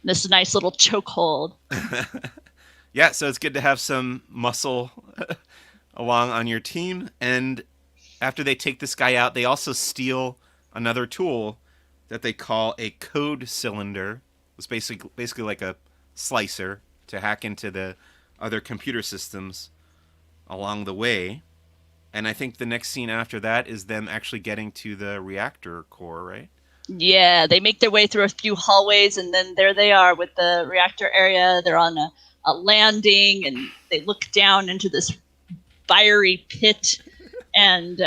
This nice little chokehold. Yeah, so it's good to have some muscle along on your team. And after they take this guy out, they also steal another tool that they call a code cylinder. It's basically like a slicer to hack into the other computer systems along the way. And I think the next scene after that is them actually getting to the reactor core, right? Yeah, they make their way through a few hallways, and then there they are with the reactor area. They're on a landing, and they look down into this fiery pit. And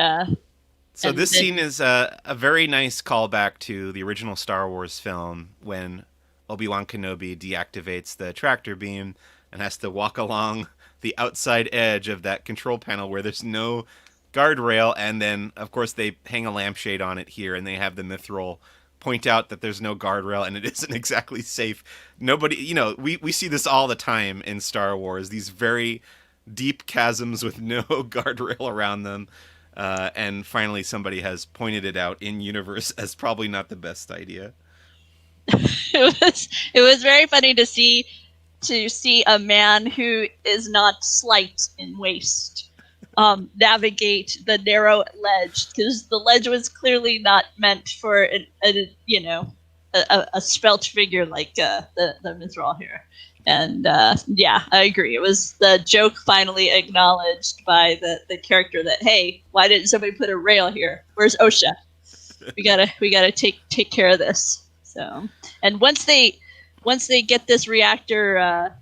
so this scene is a very nice callback to the original Star Wars film when Obi-Wan Kenobi deactivates the tractor beam and has to walk along the outside edge of that control panel where there's no guardrail, and then of course they hang a lampshade on it here, and they have the Mithral point out that there's no guardrail and it isn't exactly safe. Nobody, we see this all the time in Star Wars, these very deep chasms with no guardrail around them, and finally somebody has pointed it out in universe as probably not the best idea. It was very funny to see a man who is not slight in waist navigate the narrow ledge, because the ledge was clearly not meant for a svelte figure like the Mithral here. And yeah, I agree. It was the joke finally acknowledged by the character that, hey, why didn't somebody put a rail here? Where's OSHA? We gotta take care of this. So, and once they get this reactor,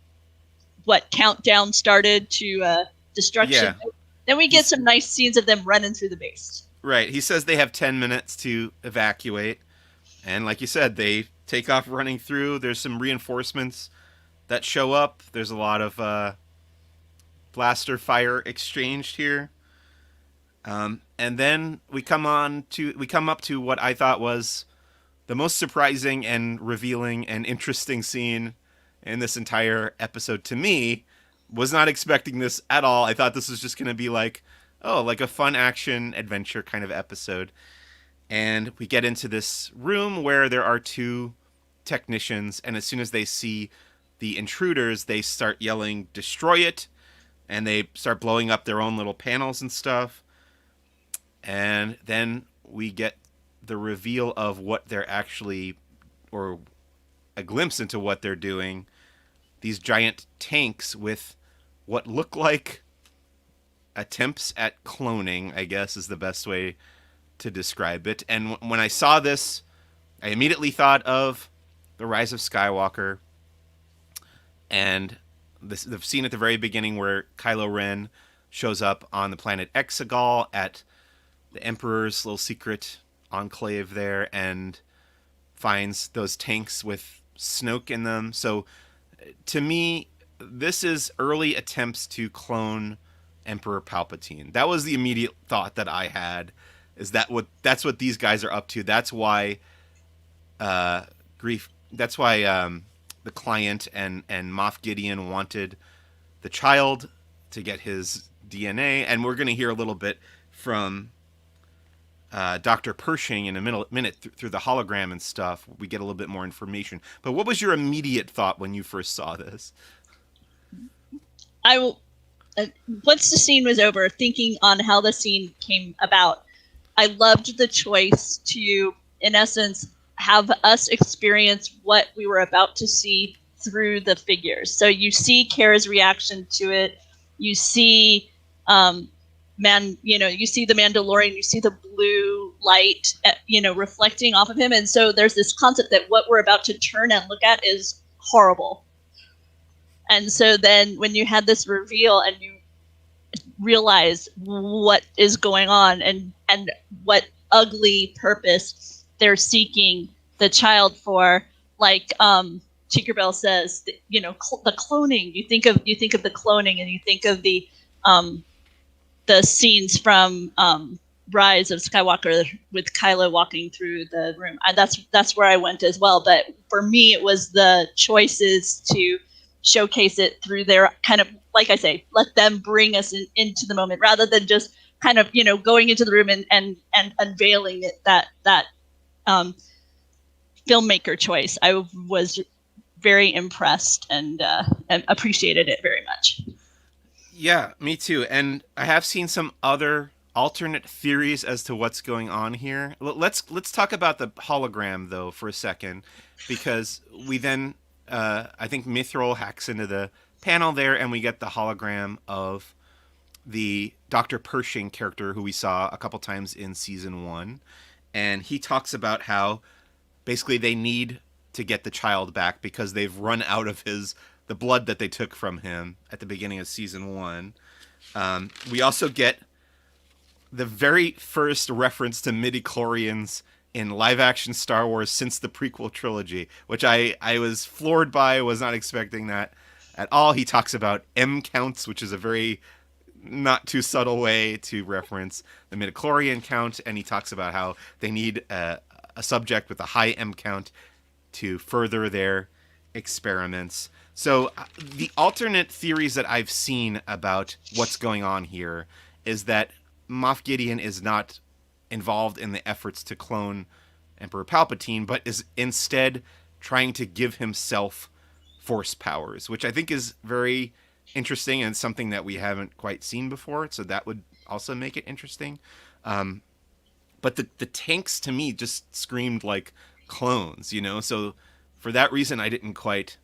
countdown started to destruction. Yeah. Then we get some nice scenes of them running through the base. Right. He says they have 10 minutes to evacuate. And like you said, they take off running through. There's some reinforcements that show up. There's a lot of blaster fire exchanged here. And then we come up to what I thought was the most surprising and revealing and interesting scene in this entire episode to me. Was not expecting this at all. I thought this was just going to be like a fun action adventure kind of episode. And we get into this room where there are 2 technicians, and as soon as they see the intruders, they start yelling, "Destroy it!" And they start blowing up their own little panels and stuff. And then we get the reveal of what they're actually, or a glimpse into what they're doing. These giant tanks with what look like attempts at cloning, I guess is the best way to describe it. And when I saw this, I immediately thought of The Rise of Skywalker and the scene at the very beginning where Kylo Ren shows up on the planet Exegol at the Emperor's little secret enclave there and finds those tanks with Snoke in them. So to me, this is early attempts to clone Emperor Palpatine. That was the immediate thought that I had. That's what these guys are up to. That's why the client and Moff Gideon wanted the child to get his DNA, and we're going to hear a little bit from Dr. Pershing in a minute through the hologram and stuff. We get a little bit more information. But what was your immediate thought when you first saw this? Once the scene was over, thinking on how the scene came about, I loved the choice to, in essence, have us experience what we were about to see through the figures. So you see Kara's reaction to it. You see, you see the Mandalorian. You see the blue light, reflecting off of him. And so there's this concept that what we're about to turn and look at is horrible. And so then when you had this reveal and realize what is going on and what ugly purpose they're seeking the child for. Like Tinkerbell says, you know, the cloning. You think of the cloning, and you think of the scenes from Rise of Skywalker with Kylo walking through the room. That's where I went as well. But for me, it was the choices to showcase it through their kind of, like I say, let them bring us into the moment rather than just kind of, you know, going into the room and unveiling it, that filmmaker choice. I was very impressed and appreciated it very much. Yeah, me too. And I have seen some other alternate theories as to what's going on here. Let's talk about the hologram though for a second, because we then I think Mithral hacks into the panel there, and we get the hologram of the Dr. Pershing character who we saw a couple times in season 1, and he talks about how basically they need to get the child back because they've run out of the blood that they took from him at the beginning of season 1. We also get the very first reference to midichlorians in live-action Star Wars since the prequel trilogy, which I was floored by. Was not expecting that at all. He talks about M counts, which is a very not too subtle way to reference the midichlorian count, and he talks about how they need a subject with a high M count to further their experiments. So the alternate theories that I've seen about what's going on here is that Moff Gideon is not involved in the efforts to clone Emperor Palpatine, but is instead trying to give himself force powers, which I think is very interesting and something that we haven't quite seen before. So that would also make it interesting. But the tanks to me just screamed like clones, you know? So for that reason, I didn't quite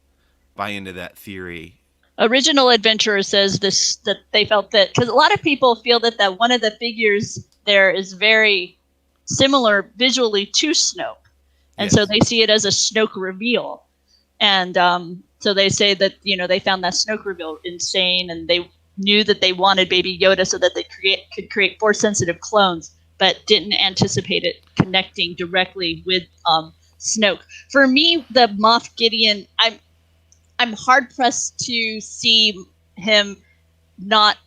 buy into that theory. Original Adventurer says this, that they felt that, because a lot of people feel that one of the figures there is very similar visually to Snoke. And so they see it as a Snoke reveal. And so they say that, you know, they found that Snoke reveal insane, and they knew that they wanted Baby Yoda so that they could create Force-sensitive clones, but didn't anticipate it connecting directly with Snoke. For me, the Moff Gideon, I'm hard-pressed to see him not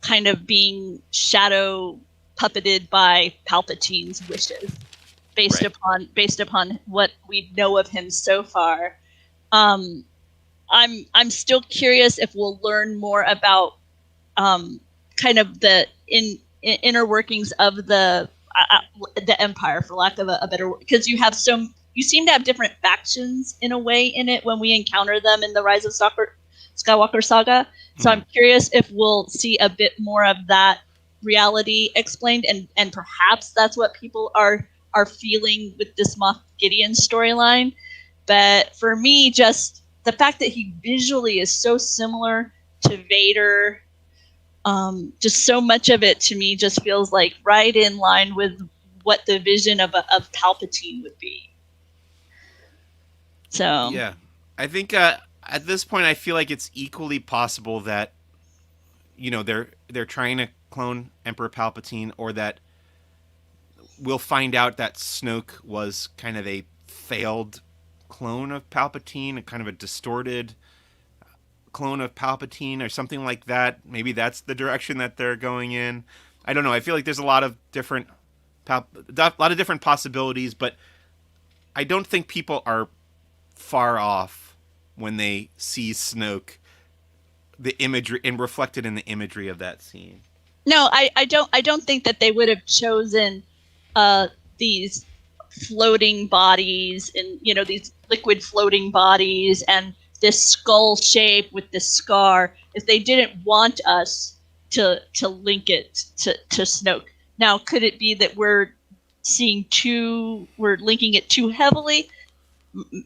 kind of being shadow puppeted by Palpatine's wishes, based upon what we know of him so far. I'm still curious if we'll learn more about kind of the inner workings of the Empire, for lack of a better word, because you seem to have different factions in a way in it when we encounter them in the Rise of Skywalker saga. So I'm curious if we'll see a bit more of that reality explained, and perhaps that's what people are feeling with this Moff Gideon storyline. But for me, just the fact that he visually is so similar to Vader, just so much of it to me just feels like right in line with what the vision of Palpatine would be. So yeah, I think at this point I feel like it's equally possible that, you know, they're trying to clone Emperor Palpatine, or that we'll find out that Snoke was kind of a failed clone of Palpatine, a kind of a distorted clone of Palpatine or something like that. Maybe that's the direction that they're going in. I don't know. I feel like there's a lot of different possibilities, but I don't think people are far off when they see Snoke, the imagery, and reflected in the imagery of that scene. No, I don't think that they would have chosen these floating bodies, and, you know, these liquid floating bodies and this skull shape with this scar if they didn't want us to link it to Snoke. Now, could it be that we're linking it too heavily?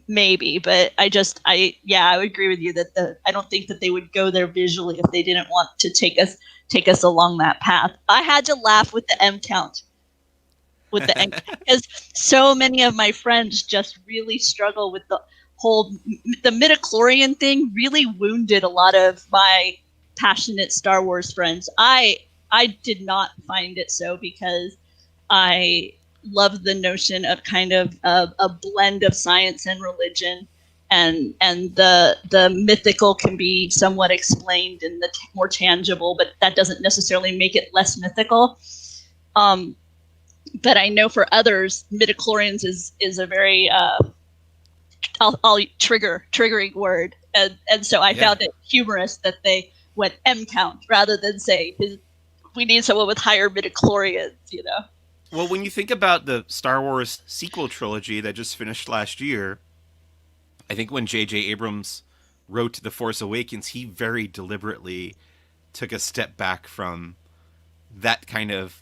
Maybe, but I would agree with you that I don't think that they would go there visually if they didn't want to take us along that path. I had to laugh with the M count, because so many of my friends just really struggle with the midichlorian thing. Really wounded a lot of my passionate Star Wars friends. I did not find it so, because I love the notion of kind of a blend of science and religion, and the mythical can be somewhat explained in the more tangible, but that doesn't necessarily make it less mythical. But I know for others, midichlorians is a very I'll triggering word, and so I found it humorous that they went M count rather than say we need someone with higher midichlorians, you know. Well, when you think about the Star Wars sequel trilogy that just finished last year, I think when J.J. Abrams wrote The Force Awakens, he very deliberately took a step back from that kind of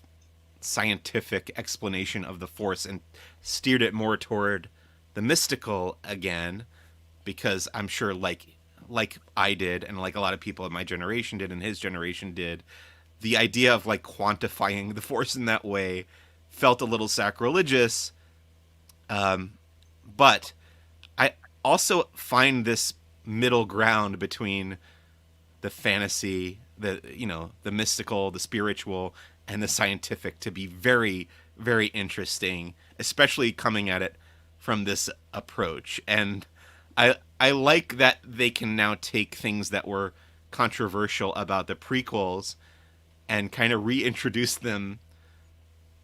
scientific explanation of the Force and steered it more toward the mystical again, because I'm sure like I did, and like a lot of people in my generation did and his generation did, the idea of like quantifying the Force in that way felt a little sacrilegious. But I also find this middle ground between the fantasy, the mystical, the spiritual, and the scientific to be very, very interesting, especially coming at it from this approach. And I like that they can now take things that were controversial about the prequels and kind of reintroduce them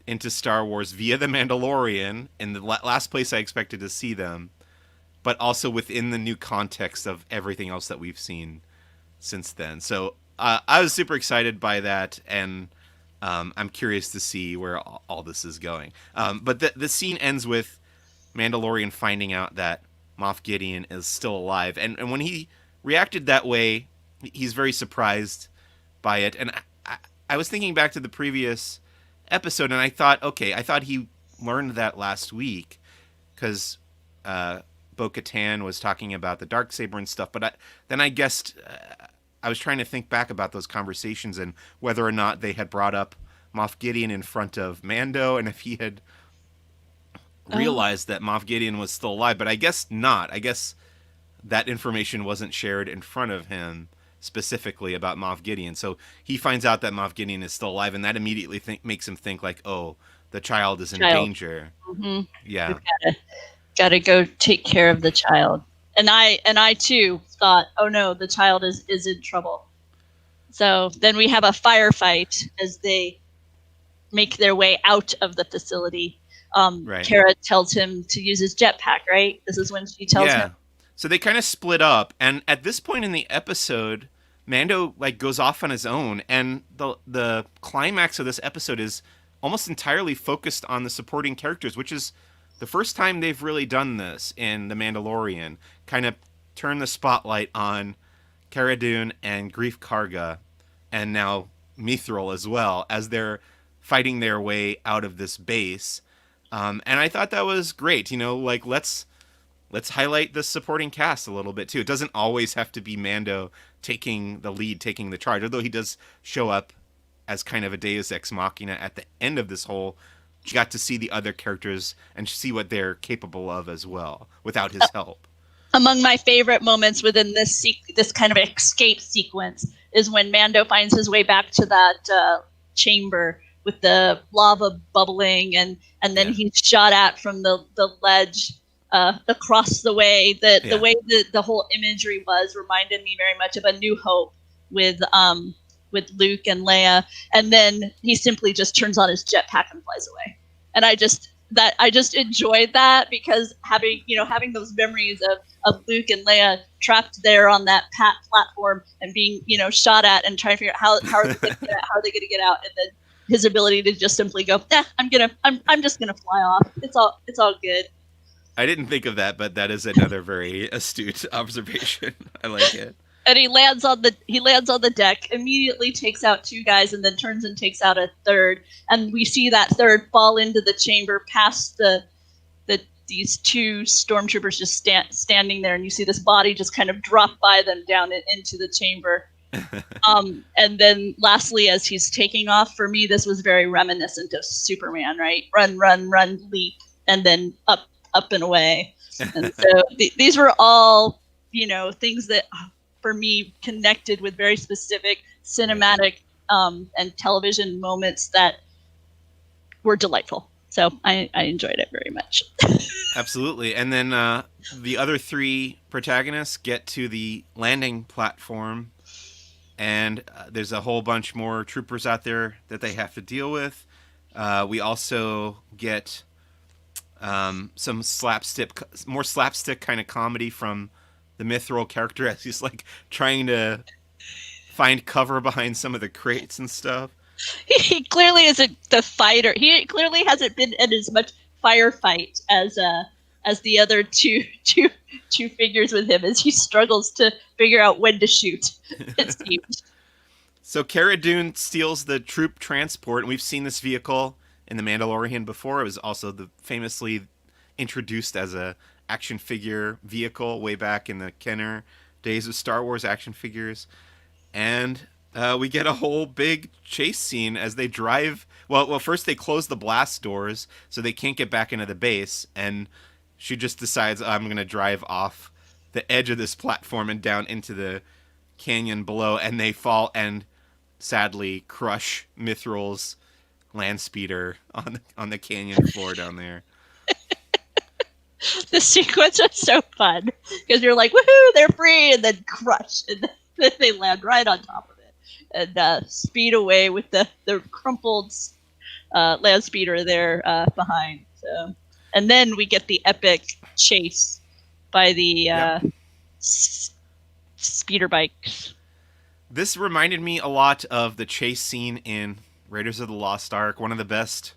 into Star Wars via The Mandalorian, in the last place I expected to see them, but also within the new context of everything else that we've seen since then. So I was super excited by that, and I'm curious to see where all this is going. But the scene ends with Mandalorian finding out that Moff Gideon is still alive, and when he reacted that way, he's very surprised by it. And I was thinking back to the previous episode, and I thought he learned that last week, because Bo-Katan was talking about the Darksaber and stuff. But then I guessed I was trying to think back about those conversations and whether or not they had brought up Moff Gideon in front of Mando, and if he had realized that Moff Gideon was still alive. But I guess not. I guess that information wasn't shared in front of him specifically about Moff Gideon. So he finds out that Moff Gideon is still alive, and that immediately makes him think like, oh, the child is in danger. Mm-hmm. Yeah. Gotta go take care of the child. And I too thought, oh no, the child is in trouble. So then we have a firefight as they make their way out of the facility. Right. Kara tells him to use his jetpack, right? This is when she tells him. So they kind of split up, and at this point in the episode, Mando like goes off on his own, and the climax of this episode is almost entirely focused on the supporting characters, which is the first time they've really done this in The Mandalorian. Kind of turn the spotlight on Cara Dune and Greef Karga, and now Mithral as well, as they're fighting their way out of this base. And I thought that was great. Like let's highlight the supporting cast a little bit too. It doesn't always have to be Mando taking the lead, taking the charge, although he does show up as kind of a deus ex machina at the end of this whole. You got to see the other characters and see what they're capable of as well without his help. Among my favorite moments within this kind of escape sequence is when Mando finds his way back to that chamber with the lava bubbling, and then he's shot at from the ledge across the way. The way the whole imagery was reminded me very much of A New Hope with Luke and Leia, and then he simply just turns on his jetpack and flies away. And I just enjoyed that, because having those memories of Luke and Leia trapped there on that platform and being shot at and trying to figure out how are they going to get out, and then his ability to just simply go, I'm just gonna fly off. It's all good. I didn't think of that, but that is another very astute observation. I like it. And he lands on the deck, immediately takes out two guys, and then turns and takes out a third. And we see that third fall into the chamber past these two stormtroopers just standing there, and you see this body just kind of drop by them down into the chamber. And then lastly, as he's taking off, for me, this was very reminiscent of Superman, right? Run, run, run, leap, and then up and away. And so these were all, things that for me, connected with very specific cinematic and television moments that were delightful. So I enjoyed it very much. Absolutely. And then the other three protagonists get to the landing platform, and there's a whole bunch more troopers out there that they have to deal with. We also get some more slapstick kind of comedy from the Mithral character as he's like trying to find cover behind some of the crates and stuff. He clearly isn't the fighter. He clearly hasn't been in as much firefight as the other two figures with him, as he struggles to figure out when to shoot. It seems. So Cara Dune steals the troop transport, and we've seen this vehicle in The Mandalorian before. It was also famously introduced as a action figure vehicle way back in the Kenner days of Star Wars action figures. And we get a whole big chase scene as they drive. Well, first they close the blast doors so they can't get back into the base, and she just decides, I'm going to drive off the edge of this platform and down into the canyon below, and they fall and sadly crush Mithral's Landspeeder on the canyon floor down there. The sequence is so fun because you're like, woohoo, they're free, and then crush, and then they land right on top of it and speed away with the crumpled Landspeeder there behind. So, and then we get the epic chase by the speeder bikes. This reminded me a lot of the chase scene in Raiders of the Lost Ark. One of the best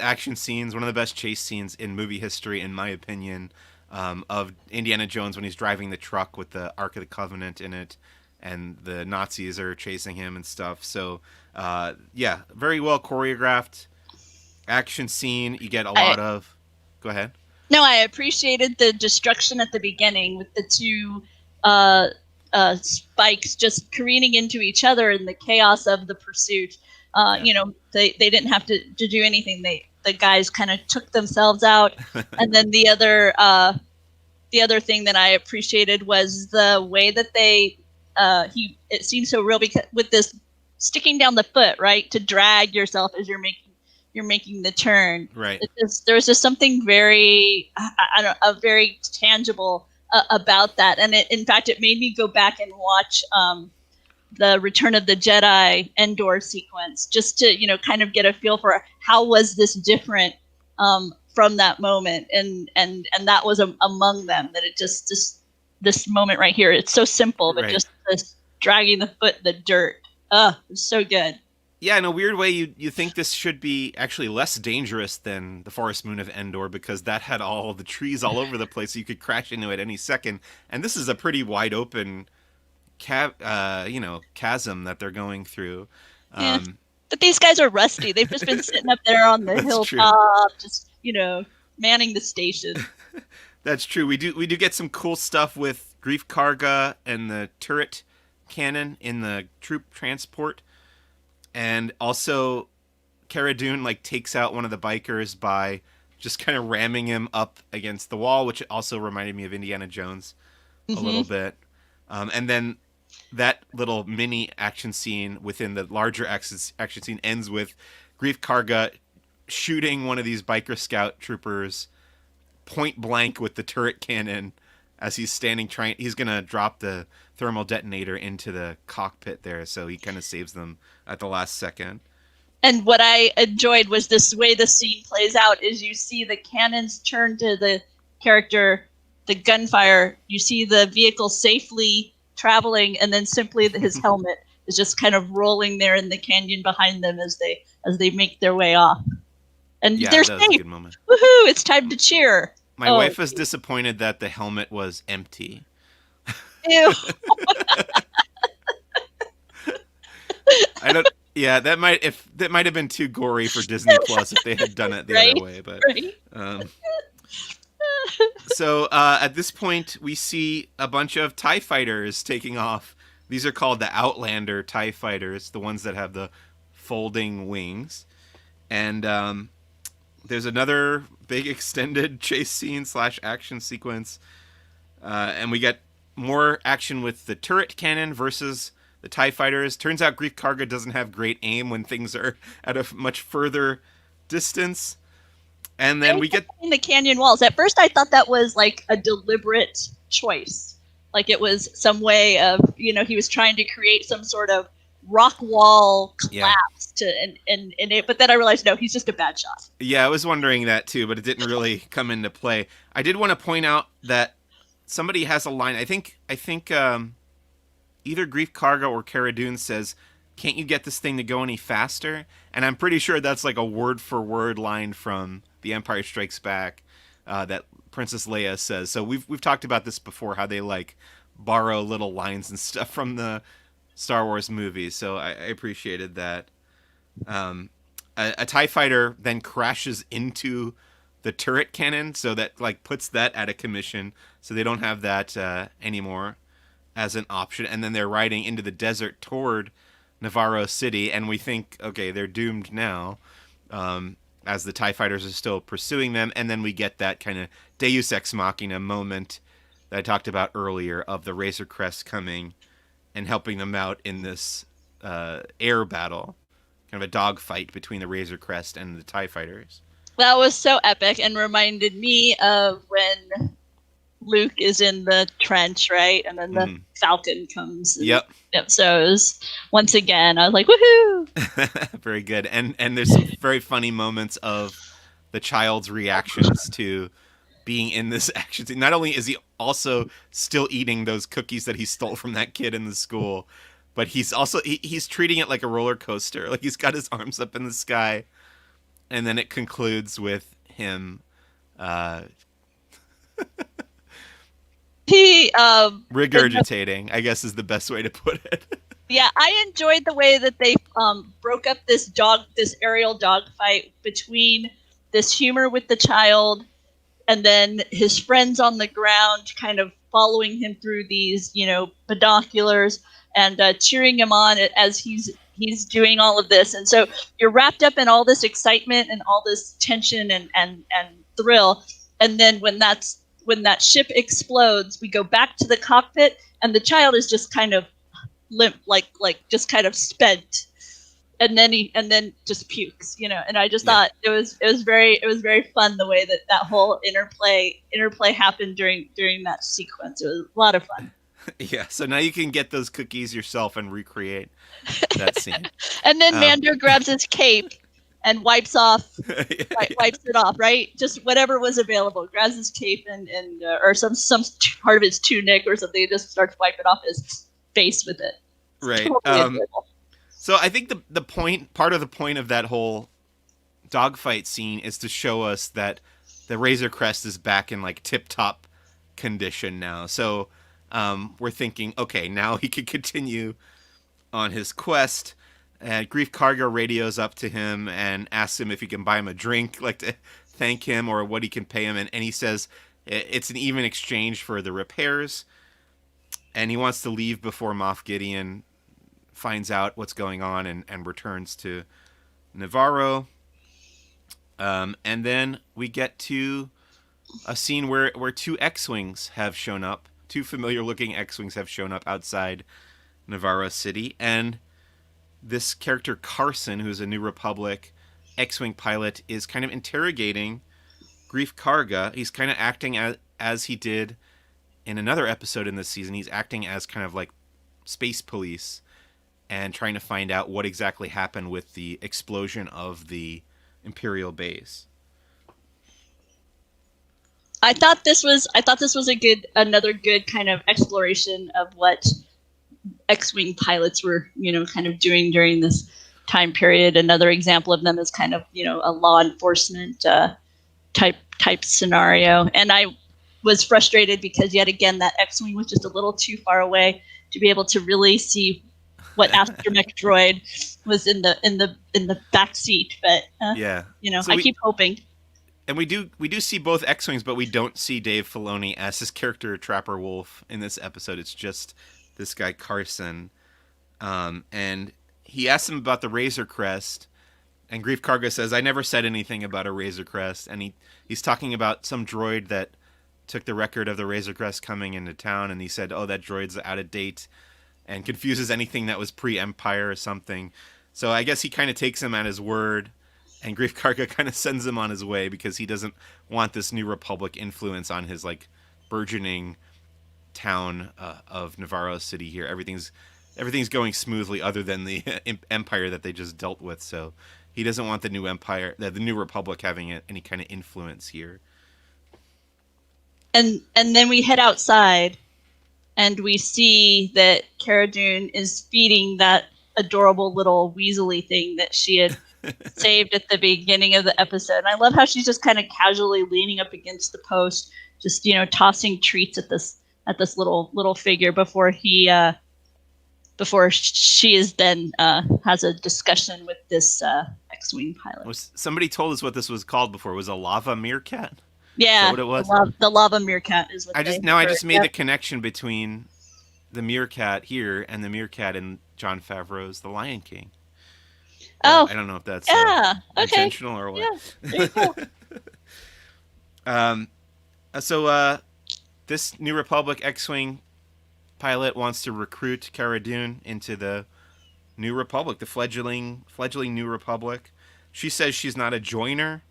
action scenes, one of the best chase scenes in movie history, in my opinion, of Indiana Jones when he's driving the truck with the Ark of the Covenant in it, and the Nazis are chasing him and stuff. So, very well choreographed action scene. You get a lot of... Go ahead. No, I appreciated the destruction at the beginning with the two spikes just careening into each other in the chaos of the pursuit. They didn't have to do anything. The guys kind of took themselves out. And then the other thing that I appreciated was the way that it seemed so real, because with this sticking down the foot, right, to drag yourself as you're making the turn. Right. There's just something very, very tangible about that. And in fact, it made me go back and watch the Return of the Jedi Endor sequence, just to, kind of get a feel for how was this different from that moment. And that was among them, that it just this moment right here, it's so simple, but just this dragging the foot in the dirt. It's so good. Yeah, in a weird way, you think this should be actually less dangerous than the Forest Moon of Endor, because that had all the trees all over the place, so you could crash into it any second. And this is a pretty wide open chasm that they're going through. But these guys are rusty. They've just been sitting up there on the hilltop, just manning the station. That's true. We do get some cool stuff with Grief Karga and the turret cannon in the troop transport. And also, Cara Dune takes out one of the bikers by just kind of ramming him up against the wall, which also reminded me of Indiana Jones a little bit. And then that little mini action scene within the larger action scene ends with Grief Karga shooting one of these biker scout troopers point blank with the turret cannon as he's standing he's going to drop the thermal detonator into the cockpit there, so he kind of saves them at the last second. And what I enjoyed was this way the scene plays out is you see the cannons turn to the character, the gunfire, you see the vehicle safely traveling, and then simply his helmet is just kind of rolling there in the canyon behind them as they make their way off. And they're safe. A good moment. Woohoo! It's time to cheer. My wife was disappointed that the helmet was empty. Ew. That might have been too gory for Disney Plus if they had done it the other way. But so at this point, we see a bunch of TIE fighters taking off. These are called the Outlander TIE fighters, the ones that have the folding wings. And there's another big extended chase scene / action sequence. And we get more action with the turret cannon versus the TIE fighters. Turns out Grief Karga doesn't have great aim when things are at a much further distance. And then we get in the canyon walls. At first, I thought that was like a deliberate choice. Like it was some way of, he was trying to create some sort of rock wall collapse and it. But then I realized, no, he's just a bad shot. Yeah, I was wondering that too, but it didn't really come into play. I did want to point out that somebody has a line. I think either Grief Karga or Cara Dune says, "Can't you get this thing to go any faster?" And I'm pretty sure that's like a word for word line from The Empire Strikes Back that Princess Leia says. So we've talked about this before, how they like borrow little lines and stuff from the Star Wars movies. So I appreciated that. A TIE fighter then crashes into the turret cannon, so that like puts that out of commission. So they don't have that anymore as an option. And then they're riding into the desert toward Navarro City, and we think, okay, they're doomed now, as the TIE fighters are still pursuing them. And then we get that kind of Deus Ex Machina moment that I talked about earlier of the Razor Crest coming and helping them out in this air battle, kind of a dogfight between the Razor Crest and the TIE fighters. That was so epic and reminded me of when Luke is in the trench, right? And then the Falcon comes. Yep. So it was, once again, I was like, woohoo! Very good. And there's some very funny moments of the child's reactions to being in this action scene. Not only is he also still eating those cookies that he stole from that kid in the school, but he's also he's treating it like a roller coaster. Like he's got his arms up in the sky, and then it concludes with him regurgitating, I guess is the best way to put it. Yeah, I enjoyed the way that they broke up this aerial dogfight between this humor with the child and then his friends on the ground kind of following him through these, binoculars and cheering him on as he's doing all of this. And so you're wrapped up in all this excitement and all this tension and thrill. And then when that ship explodes, we go back to the cockpit and the child is just kind of limp, like just kind of spent. And then just pukes, and I just thought it was very fun the way that whole interplay happened during that sequence. It was a lot of fun. Yeah, so now you can get those cookies yourself and recreate that scene. And then Mando grabs his cape and wipes it off, right? Just whatever was available. Grabs his cape and or some part of his tunic or something, and just starts wiping off his face with it. Right. So I think part of the point of that whole dogfight scene is to show us that the Razor Crest is back in like tip-top condition now. So we're thinking, okay, now he can continue on his quest. Grief Karga radios up to him and asks him if he can buy him a drink, like to thank him, or what he can pay him. And he says it's an even exchange for the repairs. And he wants to leave before Moff Gideon finds out what's going on and returns to Navarro. And then we get to a scene where two X-Wings have shown up. Two familiar-looking X-Wings have shown up outside Navarro City. And this character, Carson, who's a New Republic X-Wing pilot, is kind of interrogating Grief Karga. He's kind of acting as he did in another episode in this season. He's acting as kind of like space police and trying to find out what exactly happened with the explosion of the Imperial base. I thought this was another good kind of exploration of what X-Wing pilots were, kind of doing during this time period. Another example of them is kind of, a law enforcement type scenario. And I was frustrated because yet again that X-Wing was just a little too far away to be able to really see what astromech droid was in the back seat, but so I keep hoping. And we do see both X-Wings, but we don't see Dave Filoni as his character Trapper Wolf in this episode. It's just this guy Carson, and he asks him about the Razor Crest, and Grief Karga says, "I never said anything about a Razor Crest," and he's talking about some droid that took the record of the Razor Crest coming into town, and he said, "Oh, that droid's out of date," and confuses anything that was pre-Empire or something. So I guess he kind of takes him at his word, and Grief Karga kind of sends him on his way because he doesn't want this New Republic influence on his like burgeoning town of Navarro City here. Everything's going smoothly other than the empire that they just dealt with. So he doesn't want the new empire, the New Republic, having any kind of influence here. And then we head outside, and we see that Cara Dune is feeding that adorable little weaselly thing that she had saved at the beginning of the episode. And I love how she's just kind of casually leaning up against the post, just tossing treats at this little figure before she is then has a discussion with this X-wing pilot. Somebody told us what this was called before. It was a lava meerkat. Yeah, what it was? The lava meerkat is what I just made the connection between the meerkat here and the meerkat in Jon Favreau's The Lion King. I don't know if that's intentional or what. Yeah, very cool. So this New Republic X-wing pilot wants to recruit Cara Dune into the New Republic, the fledgling New Republic. She says she's not a joiner.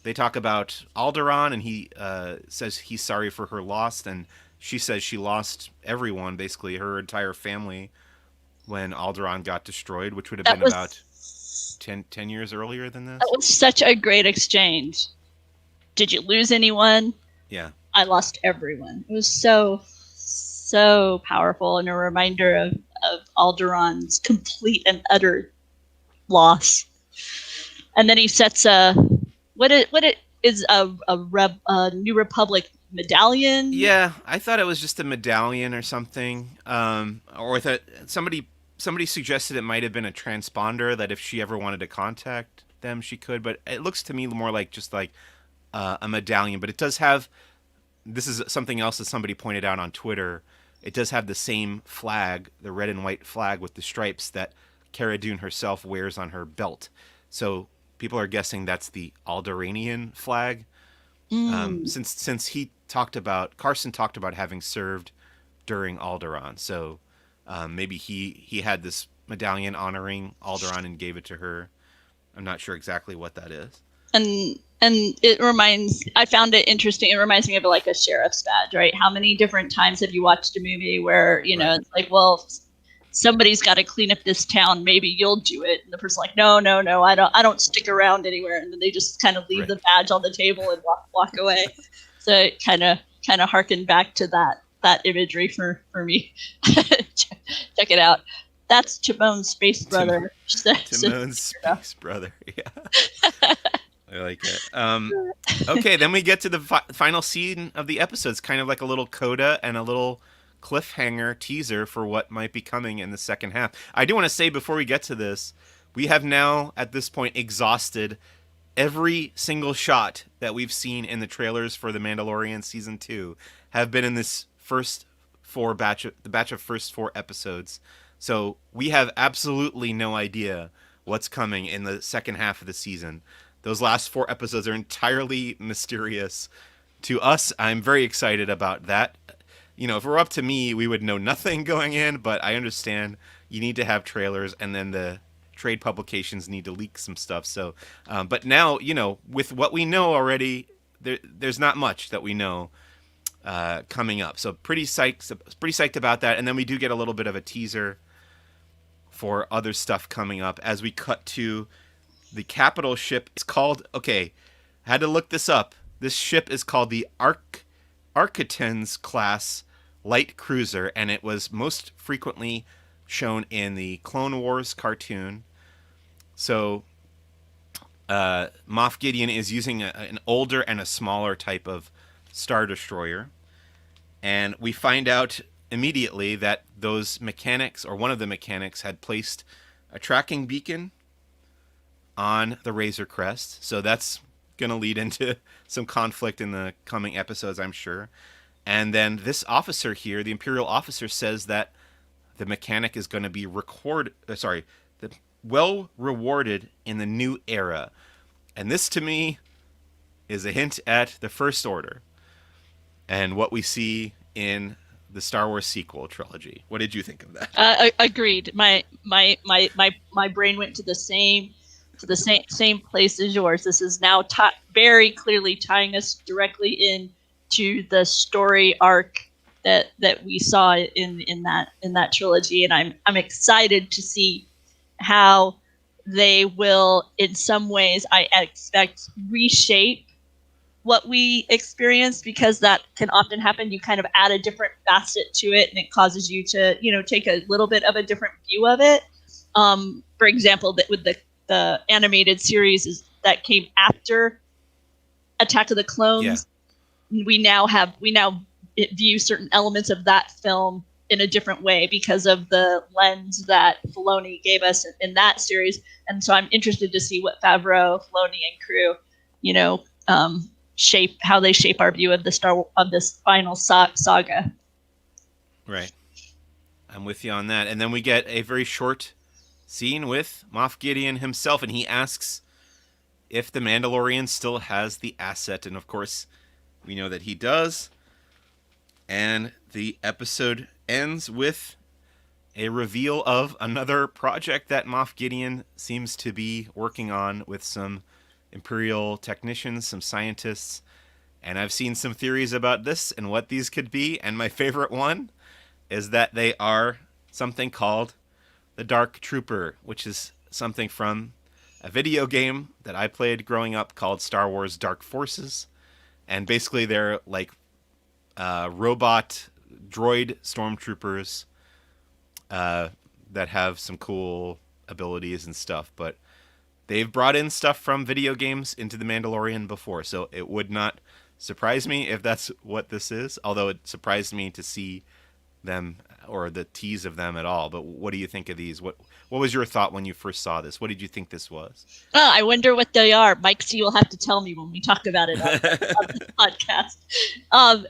They talk about Alderaan, and he says he's sorry for her loss, and she says she lost everyone, basically her entire family, when Alderaan got destroyed, which would have been about 10 years earlier than this. That was such a great exchange. Did you lose anyone? Yeah. I lost everyone. It was so powerful, and a reminder of Alderaan's complete and utter loss. And then he sets a New Republic medallion. Yeah, I thought it was just a medallion or something. Or that somebody suggested it might have been a transponder, that if she ever wanted to contact them, she could. But it looks to me more like just like a medallion. But it does have. This is something else that somebody pointed out on Twitter. It does have the same flag, the red and white flag with the stripes that Cara Dune herself wears on her belt. So people are guessing that's the Alderaanian flag. Since Carson talked about having served during Alderaan. So maybe he had this medallion honoring Alderaan and gave it to her. I'm not sure exactly what that is. And I found it interesting. It reminds me of like a sheriff's badge, right? How many different times have you watched a movie where, it's like, well, somebody's got to clean up this town. Maybe you'll do it. And the person's like, no, I don't stick around anywhere. And then they just kind of leave the badge on the table and walk away. So it kind of harkened back to that imagery for me. Check it out. That's Timon's space brother. Timon's space brother. Yeah. I like it. Okay, then we get to the final scene of the episode. It's kind of like a little coda and a little cliffhanger teaser for what might be coming in the second half. I do want to say before we get to this, we have now at this point exhausted every single shot that we've seen in the trailers for The Mandalorian Season 2 have been in this the batch of first 4 episodes. So we have absolutely no idea what's coming in the second half of the season. Those last 4 episodes are entirely mysterious to us. I'm very excited about that. If it were up to me, we would know nothing going in, but I understand you need to have trailers, and then the trade publications need to leak some stuff. So, but now, with what we know already, there's not much that we know coming up. So pretty psyched about that. And then we do get a little bit of a teaser for other stuff coming up as we cut to the capital ship. It's called, had to look this up. This ship is called the Arquitens class light cruiser, and it was most frequently shown in the Clone Wars cartoon. So Moff Gideon is using an older and a smaller type of Star Destroyer. And we find out immediately that those mechanics, or one of the mechanics, had placed a tracking beacon on the Razor Crest. So that's going to lead into some conflict in the coming episodes, I'm sure. And then this officer here, the Imperial officer, says that the mechanic is going to be well rewarded in the new era. And this, to me, is a hint at the First Order. and what we see in the Star Wars sequel trilogy. What did you think of that? Agreed. My brain went to the same place as yours. This is now very clearly tying us directly in to the story arc that we saw in that trilogy, and I'm excited to see how they will, in some ways, I expect, reshape what we experience, because that can often happen. You kind of add a different facet to it, and it causes you to, take a little bit of a different view of it. For example, that with the animated series that came after Attack of the Clones, we now view certain elements of that film in a different way because of the lens that Filoni gave us in that series. And so I'm interested to see what Favreau, Filoni, and crew, how they shape our view of this final saga. Right. I'm with you on that. And then we get a very short scene with Moff Gideon himself, and he asks if the Mandalorian still has the asset. And of course, we know that he does. And the episode ends with a reveal of another project that Moff Gideon seems to be working on with some Imperial technicians, some scientists. And I've seen some theories about this and what these could be. And my favorite one is that they are something called the Dark Trooper, which is something from a video game that I played growing up called Star Wars Dark Forces. And basically they're like robot droid stormtroopers that have some cool abilities and stuff. But they've brought in stuff from video games into The Mandalorian before, so it would not surprise me if that's what this is, although it surprised me to see them or the tease of them at all. But what do you think of these? What was your thought when you first saw this? What did you think this was? Oh, I wonder what they are. Mike C will have to tell me when we talk about it on the podcast.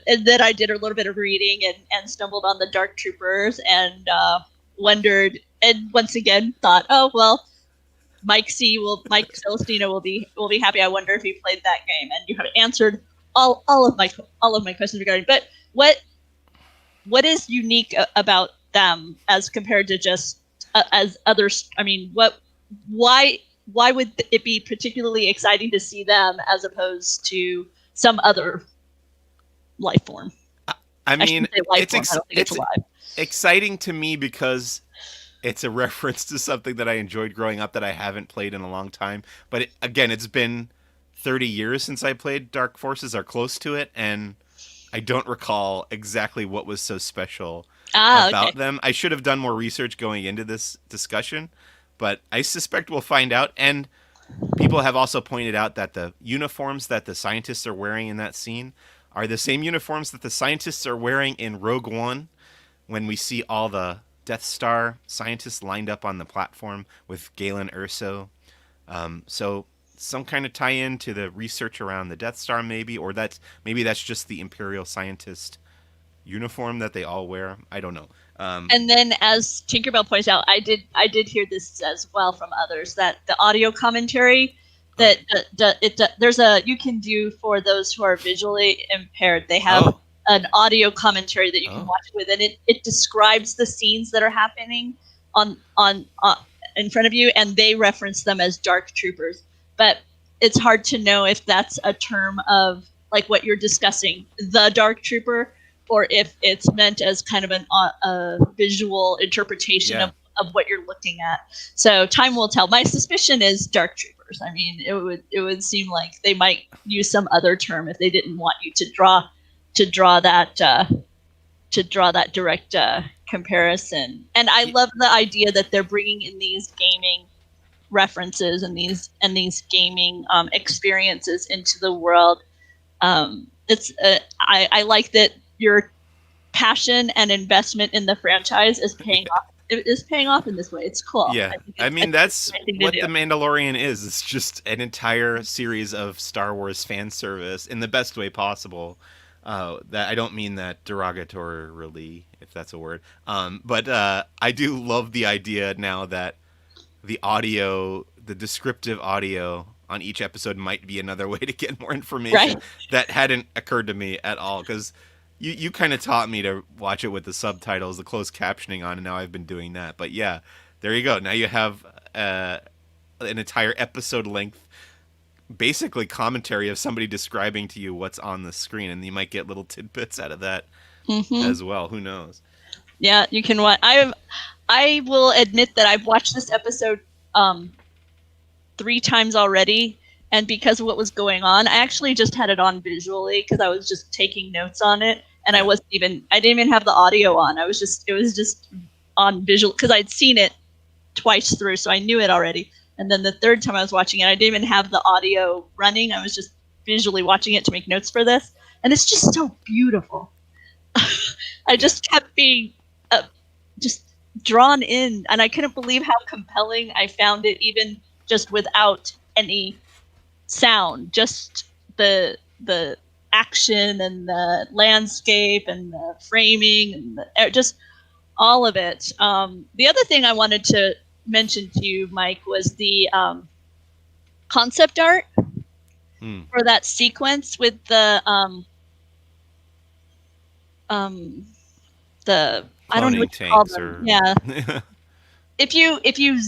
And then I did a little bit of reading and stumbled on the Dark Troopers and wondered, and once again thought, oh well, Mike Celestino will be happy. I wonder if he played that game, and you have answered all of my questions regarding. But what is unique about them as compared to just as others? I mean, why would it be particularly exciting to see them as opposed to some other life form? I mean, it's exciting to me because it's a reference to something that I enjoyed growing up that I haven't played in a long time. But again, it's been 30 years since I played Dark Forces, or close to it, and I don't recall exactly what was so special about them. I should have done more research going into this discussion, but I suspect we'll find out. And people have also pointed out that the uniforms that the scientists are wearing in that scene are the same uniforms that the scientists are wearing in Rogue One when we see all the Death Star scientists lined up on the platform with Galen Erso. So some kind of tie-in to the research around the Death Star, maybe, or maybe that's just the Imperial scientist uniform that they all wear. I don't know. And then, as Tinkerbell points out, I did hear this as well from others, that the audio commentary that you can do for those who are visually impaired. They have an audio commentary that you can watch with, and it describes the scenes that are happening on in front of you, and they reference them as Dark Troopers. But it's hard to know if that's a term of like what you're discussing, the Dark Trooper, or if it's meant as kind of a visual interpretation of what you're looking at. So time will tell. My suspicion is Dark Troopers. I mean, it would seem like they might use some other term if they didn't want you to draw that direct comparison. And I love the idea that they're bringing in these gaming references and these gaming experiences into the world. I like that your passion and investment in the franchise is paying off. It is paying off in this way. It's cool. Yeah, I mean that's what The Mandalorian is. It's just an entire series of Star Wars fan service in the best way possible. That I don't mean that derogatorily, if that's a word. But I do love the idea now that the descriptive audio on each episode might be another way to get more information Right. that hadn't occurred to me at all. Because you kind of taught me to watch it with the subtitles, the closed captioning on, and now I've been doing that. But yeah, there you go. Now you have an entire episode length, basically commentary of somebody describing to you what's on the screen, and you might get little tidbits out of that as well. Who knows? Yeah, you can watch. I will admit that I've watched this episode 3 times already, and because of what was going on, I actually just had it on visually because I was just taking notes on it, and I didn't even have the audio on. It was just on visual because I'd seen it twice through, so I knew it already. And then the third time I was watching it, I didn't even have the audio running. I was just visually watching it to make notes for this, and it's just so beautiful. I just kept being just drawn in, and I couldn't believe how compelling I found it, even just without any sound, just the action and the landscape and the framing and just all of it. The other thing I wanted to mention to you, Mike, was the concept art for that sequence with the I don't know what to call them. Yeah. If you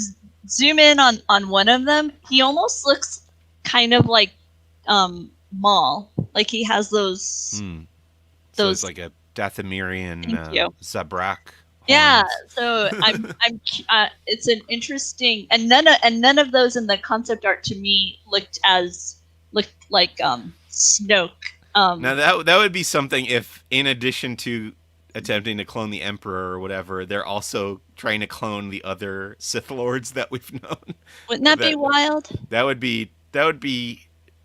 zoom in on one of them, he almost looks kind of like Maul. Like he has those. So it's like a Dathomirian Zabrak. Yeah. So I'm it's an interesting, and none of those in the concept art to me looked like Snoke. Now that would be something if, in addition to attempting to clone the Emperor or whatever, they're also trying to clone the other Sith Lords that we've known. Wouldn't that be wild? That would be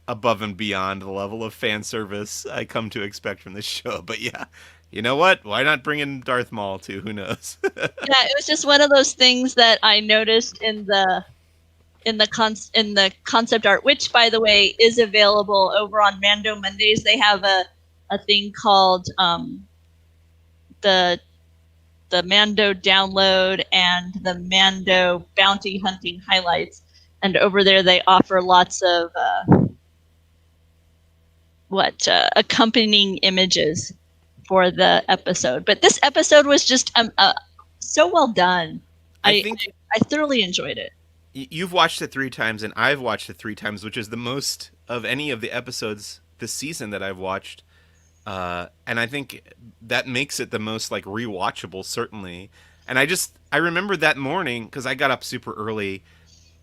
above and beyond the level of fan service I come to expect from this show. But yeah, you know what? Why not bring in Darth Maul too? Who knows? Yeah, it was just one of those things that I noticed in the concept art, which, by the way, is available over on Mando Mondays. They have a thing called the Mando download and the Mando bounty hunting highlights, and over there they offer lots of accompanying images for the episode. But this episode was just so well done. I thoroughly enjoyed it. You've watched it 3 times, and I've watched it 3 times, which is the most of any of the episodes this season that I've watched. And I think that makes it the most like rewatchable, certainly. And I remember that morning, because I got up super early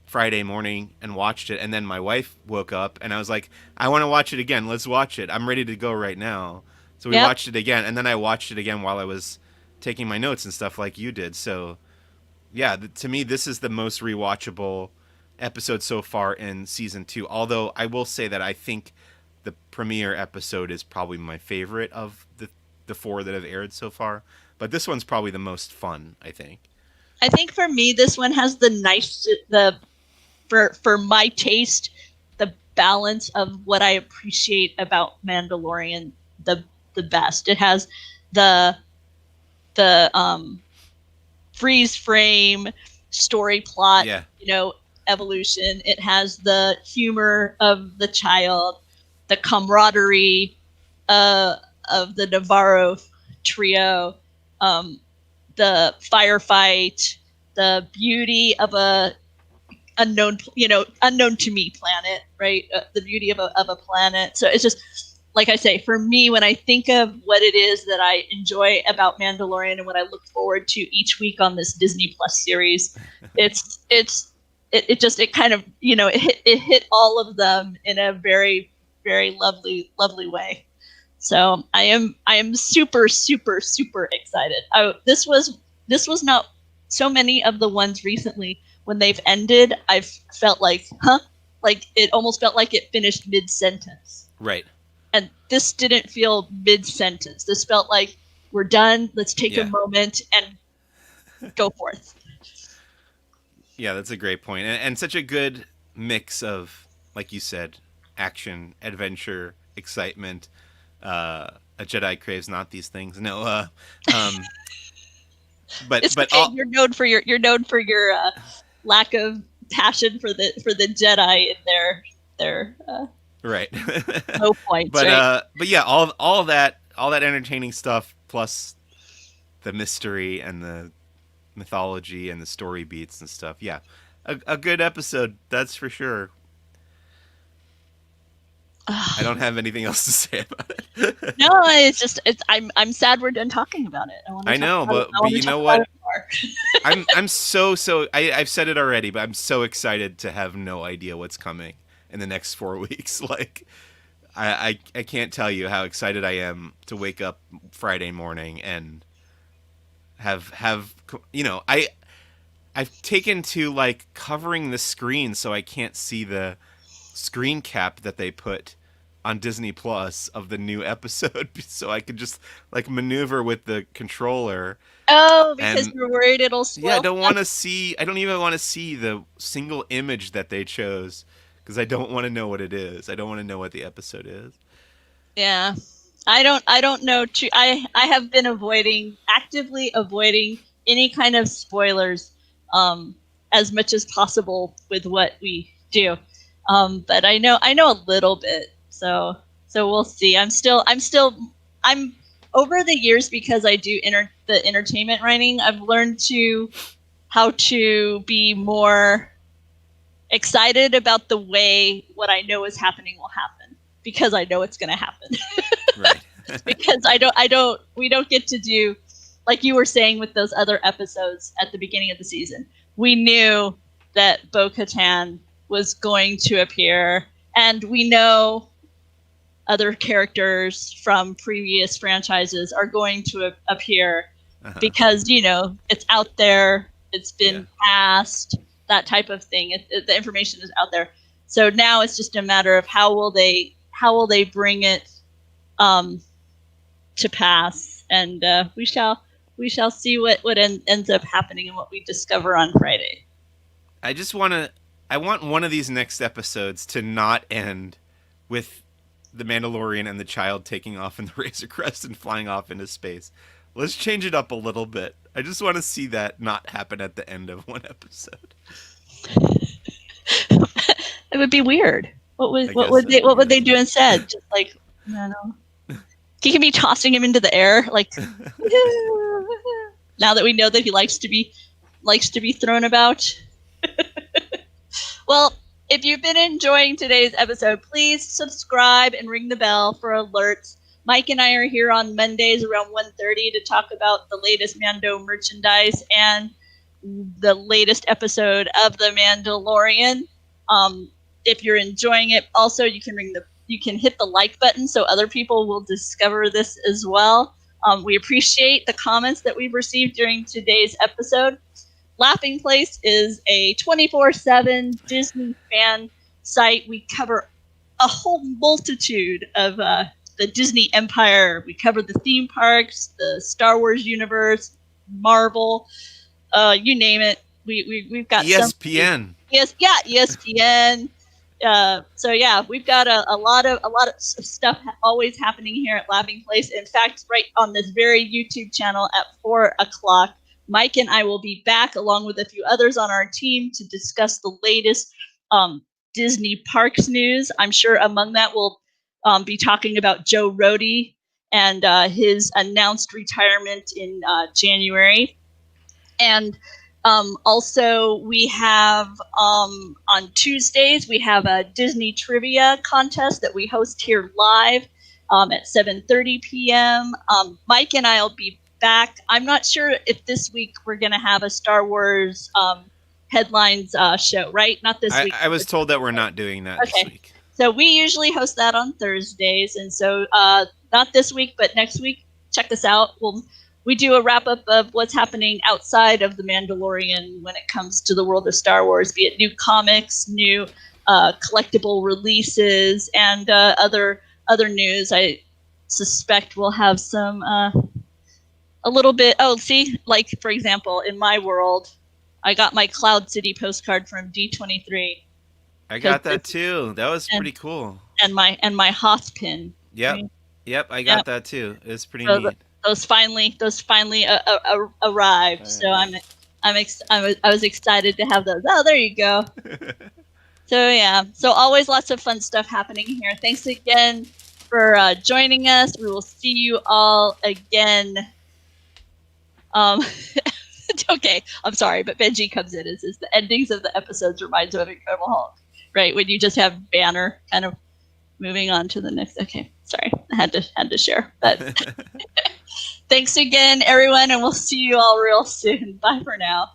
Friday morning and watched it, and then my wife woke up, and I was like, I want to watch it again. Let's watch it. I'm ready to go right now. So we watched it again, and then I watched it again while I was taking my notes and stuff like you did. So yeah, to me, this is the most rewatchable episode so far in season 2. Although I will say that I think the premiere episode is probably my favorite of the 4 that have aired so far. But this one's probably the most fun, I think. I think for me, this one has for my taste, the balance of what I appreciate about Mandalorian the best. It has the freeze frame story plot, evolution. It has the humor of the child, the camaraderie of the Navarro trio, the firefight, the beauty of a unknown to me planet, right? The beauty of a planet. So it's just, like I say, for me, when I think of what it is that I enjoy about Mandalorian and what I look forward to each week on this Disney Plus series, it kind of, it hit all of them in a very, very lovely way. So I am super, super, super excited. This was not so many of the ones recently when they've ended. I've felt like, like it almost felt like it finished mid-sentence. Right. And this didn't feel mid-sentence. This felt like, we're done. Let's take a moment and go forth. Yeah, that's a great point. And such a good mix of, like you said, action, adventure, excitement. A Jedi craves not these things. No, but it's okay. You're known for your lack of passion for the Jedi in there. their Right. low points, right? But yeah, all of that entertaining stuff plus the mystery and the mythology and the story beats and stuff. Yeah. A good episode, that's for sure. I don't have anything else to say about it. No, I'm sad we're done talking about it. I want to I talk know, about it. I but want to you talk know about what? it more. I'm I've said it already, but I'm so excited to have no idea what's coming in the next 4 weeks. Like I can't tell you how excited I am to wake up Friday morning and have I've taken to like covering the screen so I can't see the screen cap that they put on Disney Plus of the new episode so I could just like maneuver with the controller. Oh, because And you're worried it'll yeah, spoil stuff? I don't even want to see the single image that they chose because I don't want to know what it is. I don't want to know what the episode is. Yeah. I don't know I have been actively avoiding any kind of spoilers um as much as possible with what we do. But I know a little bit. So we'll see. I'm over the years because I do the entertainment writing. I've learned to how to be more excited about the way what I know is happening will happen because I know it's going to happen. Right. Because we don't get to do like you were saying with those other episodes at the beginning of the season. We knew that Bo-Katan was going to appear, and we know other characters from previous franchises are going to appear because it's out there, it's been passed, that type of thing. The information is out there, so now it's just a matter of how will they bring it to pass, and we shall see what ends up happening and what we discover on Friday. I want one of these next episodes to not end with the Mandalorian and the child taking off in the Razor Crest and flying off into space. Let's change it up a little bit. I just want to see that not happen at the end of one episode. It would be weird. What would they do instead? Just like, I don't know. He can be tossing him into the air, like now that we know that he likes to be thrown about. Well, if you've been enjoying today's episode, please subscribe and ring the bell for alerts. Mike and I are here on Mondays around 1:30 to talk about the latest Mando merchandise and the latest episode of The Mandalorian. If you're enjoying it, also you can hit the like button so other people will discover this as well. We appreciate the comments that we've received during today's episode. Laughing Place is a 24/7 Disney fan site. We cover a whole multitude of the Disney empire. We cover the theme parks, the Star Wars universe, Marvel, you name it. We've got ESPN. ESPN. So yeah, we've got a lot of stuff always happening here at Laughing Place. In fact, right on this very YouTube channel at 4:00, Mike and I will be back along with a few others on our team to discuss the latest Disney parks news. I'm sure among that we'll be talking about Joe Rohde and his announced retirement in January. And also we have on Tuesdays, we have a Disney trivia contest that we host here live at 7:30 p.m. Mike and I will be back. I'm not sure if this week we're going to have a Star Wars headlines show, right? Not this week. I was told that we're not doing that this week. So we usually host that on Thursdays, and so not this week, but next week, check us out. We do a wrap up of what's happening outside of The Mandalorian when it comes to the world of Star Wars, be it new comics, new collectible releases, and other news. I suspect we'll have some a little bit. Oh, see, like for example, in my world, I got my Cloud City postcard from D23. I got that too. That was pretty cool. And my Hoth pin. Yep. Right? Yep, I got that too. It's pretty neat. Those finally arrived. So I was excited to have those. Oh, there you go. So yeah, so always lots of fun stuff happening here. Thanks again for joining us. We will see you all again. Okay, I'm sorry, but Benji comes in and says the endings of the episodes reminds me of Incredible Hulk, right? When you just have Banner kind of moving on to the next. Okay, sorry, I had to share. But thanks again, everyone, and we'll see you all real soon. Bye for now.